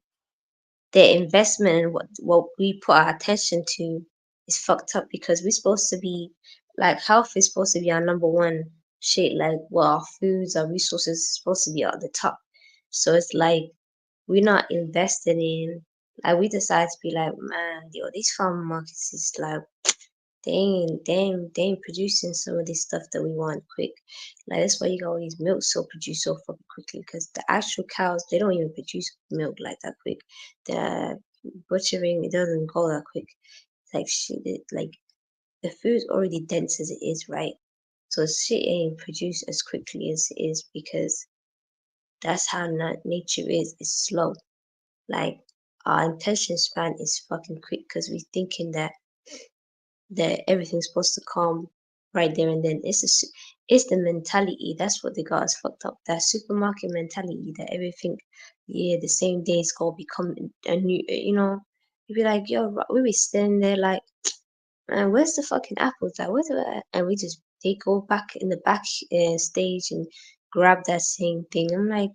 their investment and what we put our attention to is fucked up because we're supposed to be like health is supposed to be our number one shit. Like what our foods, our resources is supposed to be at the top. So it's like we're not invested in. Like we decide to be like, man, yo, these farm markets is like they ain't producing some of this stuff that we want quick. Like that's why you got all these milk so produced so fucking quickly because the actual cows they don't even produce milk like that quick. The butchering it doesn't go that quick. Like shit, like the food's already dense as it is, right? So shit ain't produced as quickly as it is because that's how nature is. It's slow. Like our attention span is fucking quick because we thinking that everything's supposed to come right there and then. It's the mentality. That's what they got us fucked up. That supermarket mentality that everything, yeah, the same day is gonna become a new. You'd be like, yo, we be standing there like, man, where's the fucking apples? Like, where's the and we just they go back in the back stage and grab that same thing. I'm like,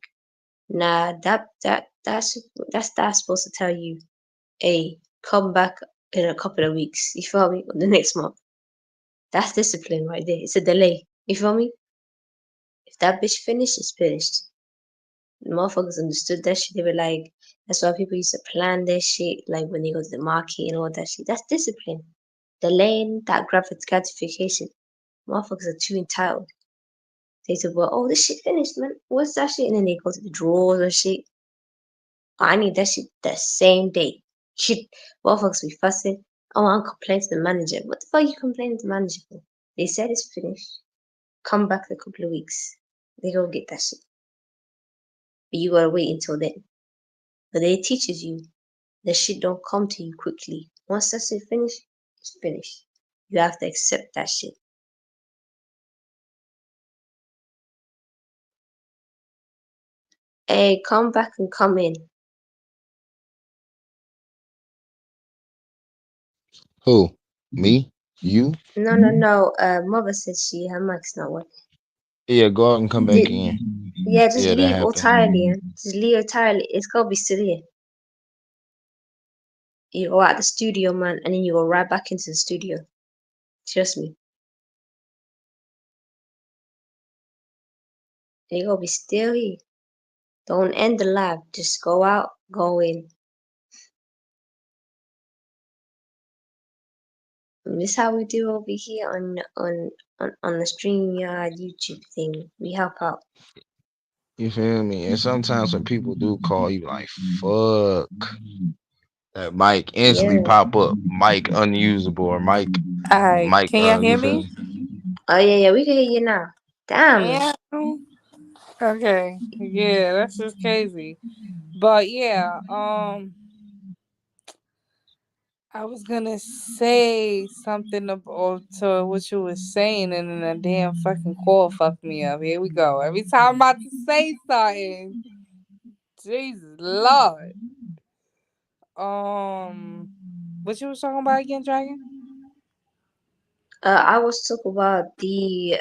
nah, that's supposed to tell you, hey, come back in a couple of weeks. You feel me? Or the next month. That's discipline right there. It's a delay. You feel me? If that bitch finished, it's finished. The motherfuckers understood that shit. They were like, that's why people used to plan their shit, like when they go to the market and all that shit. That's discipline. Delaying that gratification. Motherfuckers are too entitled. They say, well, oh, this shit finished, man. What's that shit? And then they go to the drawers and shit. Oh, I need that shit the same day. Shit, motherfuckers be fussing. Oh, I'm complaining to the manager. What the fuck you complaining to the manager for? They said it's finished. Come back in a couple of weeks. They go get that shit. But you gotta wait until then. But they teaches you that shit don't come to you quickly. Once that shit finished, it's finished. You have to accept that shit. Hey, come back and come in. Who? Me? You? No, no, no. Mother said her mic's not working. Yeah, go out and come back Did, in. yeah, just Yeah, that leave happened. entirely. Just leave entirely. It's gonna be still here. You go out the studio, man, and then you go right back into the studio. Trust me. You gotta be still here. Don't end the live. Just go out, go in. And this how we do over here on the StreamYard YouTube thing. We help out. You feel me? And sometimes when people do call you, like, fuck, that mic instantly Yeah. pop up, mic unusable or Alright, mic. can y'all hear You feel me? me? Oh yeah, we can hear you now. Damn. Yeah. Okay. Yeah, that's just crazy. But yeah, I was gonna say something about to what you was saying, and then a damn fucking call fucked me up. Here we go. Every time I'm about to say something, Jesus Lord. What you was talking about again, Dragon? I was talking about the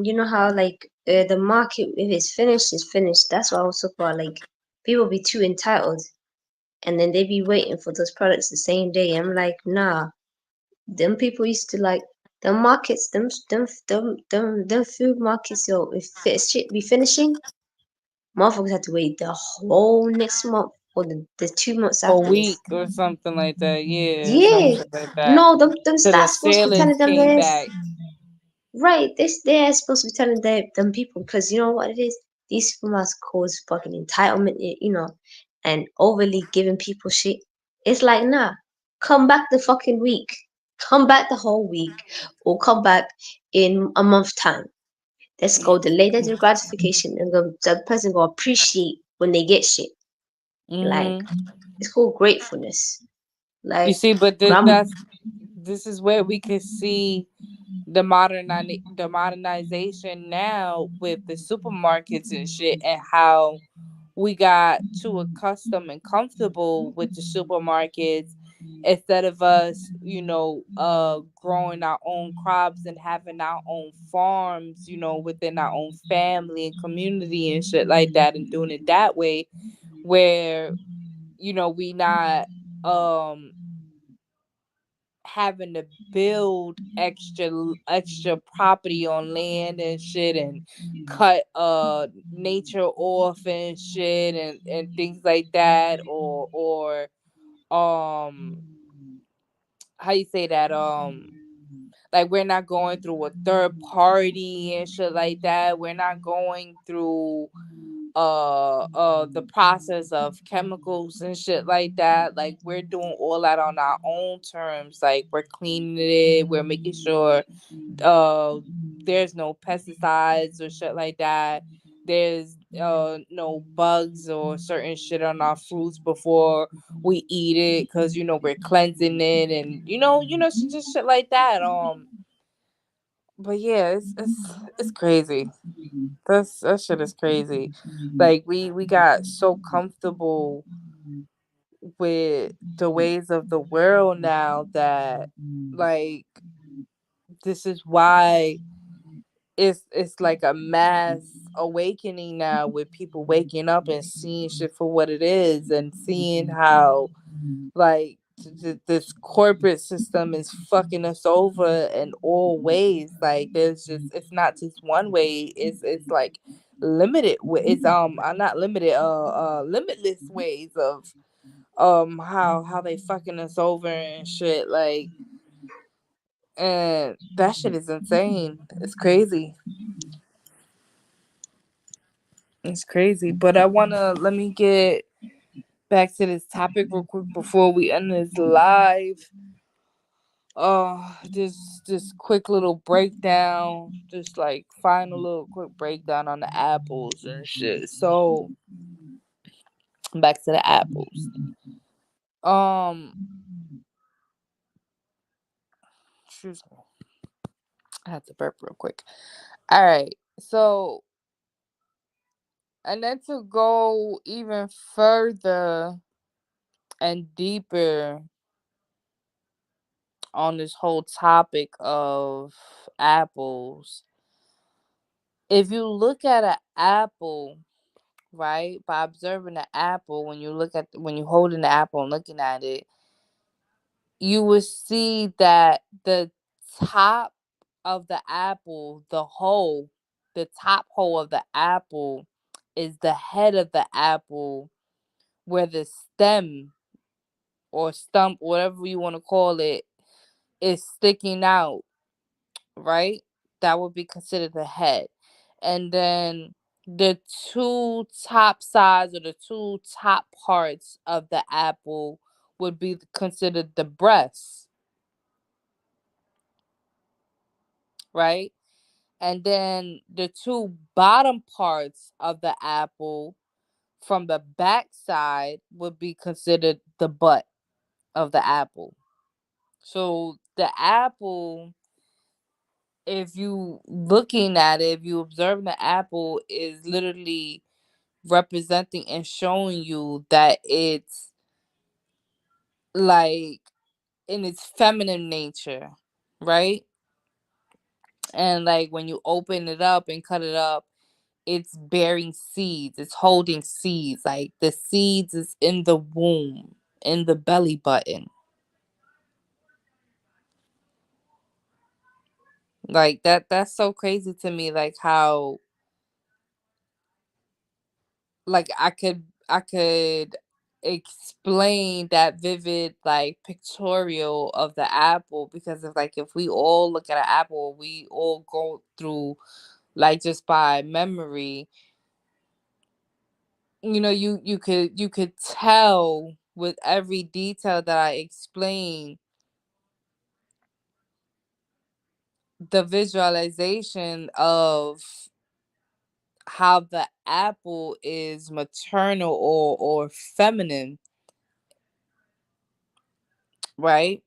you know how like the market, if it's finished, it's finished. That's what I was talking about. Like people be too entitled, and then they be waiting for those products the same day. I'm like, nah. Them people used to like them markets, them food markets. Yo, if shit be finishing, motherfuckers had to wait the whole next month or the 2 months A after week this. or something like that. Yeah, some Yeah, shit like that. no, them Till the stats supposed to be sailors telling them came this. back. Right, this they're supposed to be telling them people because you know what it is. These people must cause fucking entitlement, and overly giving people shit. It's like nah, come back the fucking week, come back the whole week, or come back in a month's time. Let's go delay the gratification, and the person will appreciate when they get shit. Like Hmm. it's called gratefulness. You Like see, but grandma. this is where we could see the modernization now with the supermarkets and shit, and how we got too accustomed and comfortable with the supermarkets instead of us, growing our own crops and having our own farms, within our own family and community and shit like that, and doing it that way, where we not um having to build extra property on land and shit, and cut nature off and shit, and things like that, or how you say that, like we're not going through a third party and shit like that. We're not going through the process of chemicals and shit like that. Like we're doing all that on our own terms. Like we're cleaning it, we're making sure uh there's no pesticides or shit like that. There's no bugs or certain shit on our fruits before we eat it, because we're cleansing it, and just shit like that. But yeah, it's crazy. That shit is crazy. Like we got so comfortable with the ways of the world now that, like, this is why it's like a mass awakening now, with people waking up and seeing shit for what it is, and seeing how, like, this corporate system is fucking us over in all ways. Like it's not just one way, it's like limited it's not limited, limitless ways of how they fucking us over and shit, like, and that shit is insane. It's crazy. It's crazy. But I wanna let me get back to this topic real quick before we end this live. This quick little breakdown, just like final little quick breakdown on the apples and shit. So back to the apples. Um, excuse me, I had to burp real quick. All right, so, and then to go even further and deeper on this whole topic of apples, if you look at an apple, right, by observing the apple, when you holding the apple and looking at it, you will see that the top of the apple, the hole, the top hole of the apple is the head of the apple, where the stem or stump, whatever you want to call it, is sticking out, right? That would be considered the head. And then the two top sides or the two top parts of the apple would be considered the breast, right? And then the two bottom parts of the apple from the back side would be considered the butt of the apple. So the apple, if you looking at it, if you observe the apple, is literally representing and showing you that it's like in its feminine nature, right? And like when you open it up and cut it up, it's bearing seeds, it's holding seeds, like the seeds is in the womb, in the belly button. Like that's so crazy to me, like how, like I could explain that vivid like pictorial of the apple, because of like if we all look at an apple, we all go through like just by memory, you could tell with every detail that I explain, the visualization of how the apple is maternal or feminine, right?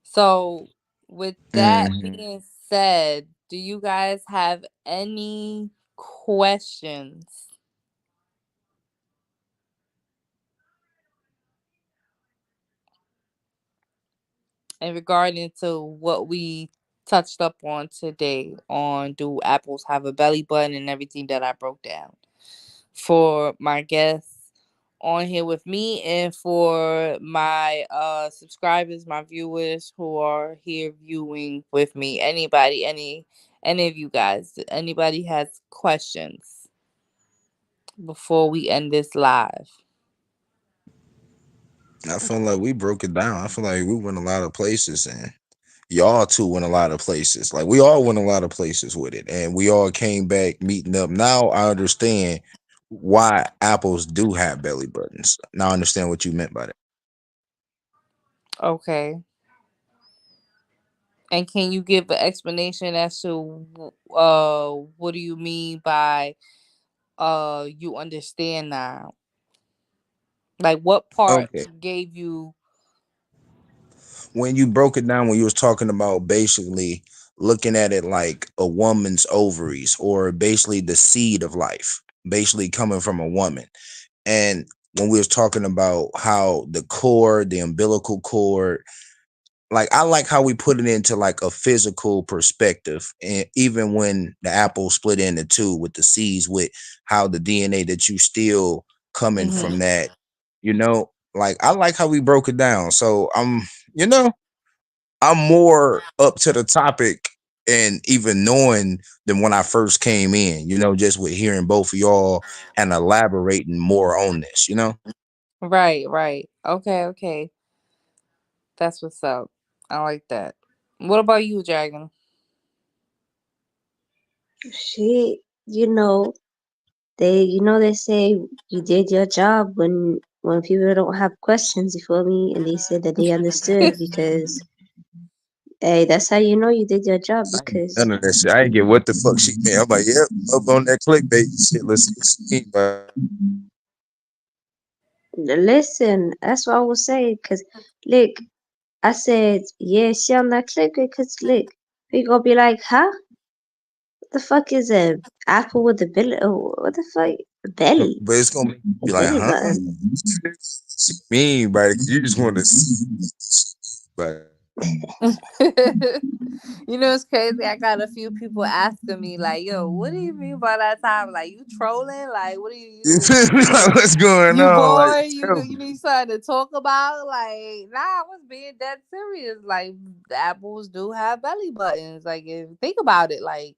So, with that Mhm. being said, do you guys have any questions in regarding to what we touched up on today on do apples have a belly button and everything that I broke down for my guests on here with me, and for my subscribers, my viewers who are here viewing with me? Anybody, any of you guys, anybody has questions before we end this live? I feel like we broke it down. I feel like we went a lot of places, and y'all too went a lot of places. Like we all went a lot of places with it, and we all came back meeting up. Now I understand why apples do have belly buttons. Now I understand what you meant by that. Okay. And can you give an explanation as to what do you mean by you understand now? Like what part Okay. gave you When you broke it down, when you was talking about basically looking at it like a woman's ovaries, or basically the seed of life, basically coming from a woman. And when we was talking about how the cord, the umbilical cord, like I like how we put it into like a physical perspective, and even when the apple split into two with the seeds, with how the DNA that you still coming from Mhm. that, like I like how we broke it down. So you know I'm more up to the topic, and even knowing than when I first came in, just with hearing both of y'all and elaborating more on this. Right, right. Okay, okay. That's what's up. I like that. What about you, Dragon? Shit, they say you did your job when people don't have questions, you feel me? And they said that they understood because hey, that's how you know you did your job I ain't because none of that shit. I ain't get what the fuck she meant. I'm like, yep, up on that clickbait shit. Let's see what she mean by listen, that's what I was saying. Cause look, I said yeah, she on that clicker. Cause look, we gonna be like, huh? What the fuck is a apple with a belly? Oh, what the fuck? A belly? but it's gonna make you A be like, belly huh? button? She mean by it, 'cause you just want to see. But It's crazy. I got a few people asking me like, "Yo, what do you mean by that time? Like, you trolling? Like, what do you feel me? Like, what's going you on? Like, bored? You tell you me. need something to talk about? Like, nah, I was being dead serious. Like, the apples do have belly buttons. Like, if think about it, like,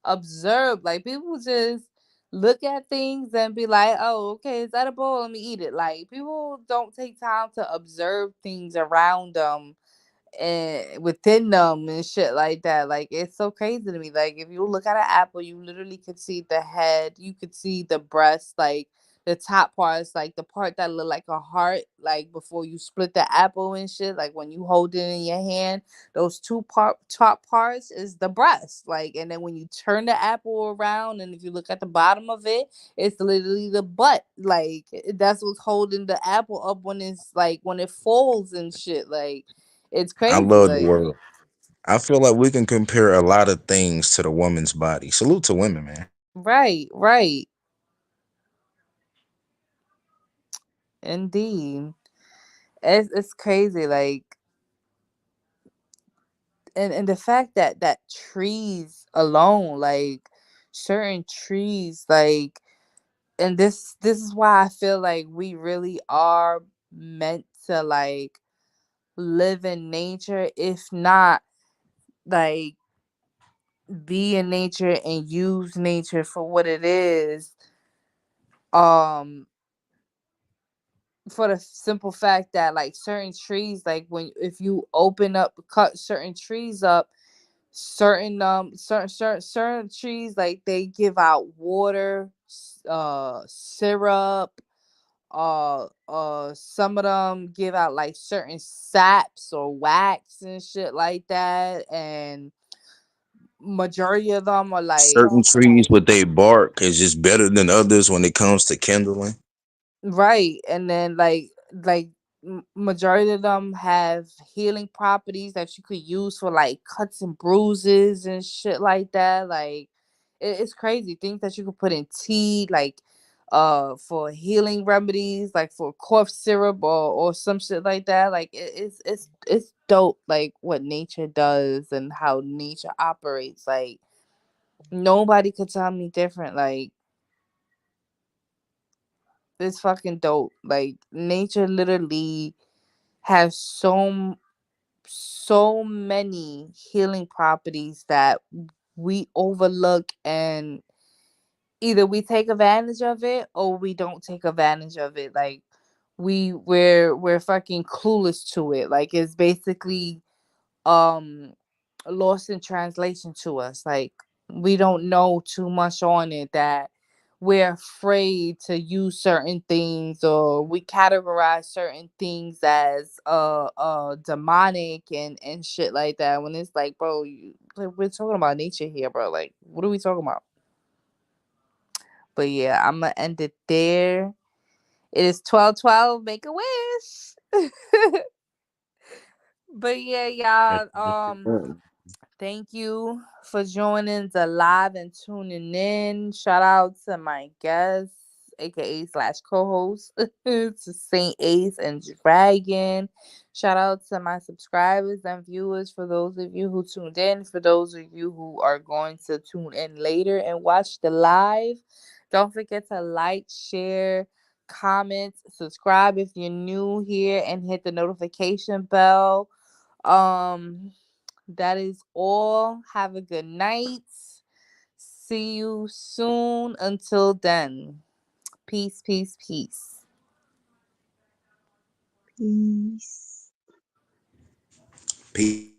observe. Like people just look at things and be like, "Oh, okay, it's edible. Let me eat it." Like people don't take time to observe things around them and within them and shit like that. Like it's so crazy to me. Like if you look at an apple, you literally could see the head, you could see the breast, like the top parts, like the part that look like a heart, like before you split the apple and shit. Like when you hold it in your hand, those top parts is the breast. Like and then when you turn the apple around, and if you look at the bottom of it, it's literally the butt. Like that's what's holding the apple up when it's like when it folds and shit. Like it's I crazy, love the like world. I feel like we can compare a lot of things to the woman's body. Salute to women, man. right, right, indeed. It's crazy, like, and the fact that trees alone, like certain trees, like, and this is why I feel like we really are meant to like live in nature, if not like be in nature and use nature for what it is. Um for the simple fact that like certain trees, like when if you open up cut certain trees up, certain trees, like they give out water, syrup, some of them give out like certain saps or wax and shit like that, and majority of them are like Certain trees with their bark is just better than others when it comes to kindling. right, and then like majority of them have healing properties that you could use for like cuts and bruises and shit like that. Like it's crazy things that you could put in tea, like for healing remedies, like for cough syrup or some shit like that. Like it's dope, like what nature does and how nature operates. Like nobody could tell me different. Like it's fucking dope. Like nature literally has so many healing properties that we overlook, and either we take advantage of it or we don't take advantage of it. Like we're fucking clueless to it. Like it's basically um lost in translation to us. Like we don't know too much on it, that we're afraid to use certain things, or we categorize certain things as demonic and shit like that, when it's like, bro, like, we're talking about nature here, bro. Like what are we talking about? But yeah, I'm gonna end it there. It is 12:12. Make a wish. But yeah, y'all. Thank you for joining the live and tuning in. Shout out to my guests, aka slash co-host, to Saint Ace and Dragon. Shout out to my subscribers and viewers. For those of you who tuned in, for those of you who are going to tune in later and watch the live, don't forget to like, share, comment, subscribe if you're new here, and hit the notification bell. Um that is all. Have a good night. See you soon. Until then, peace, peace, peace. Peace. Peace.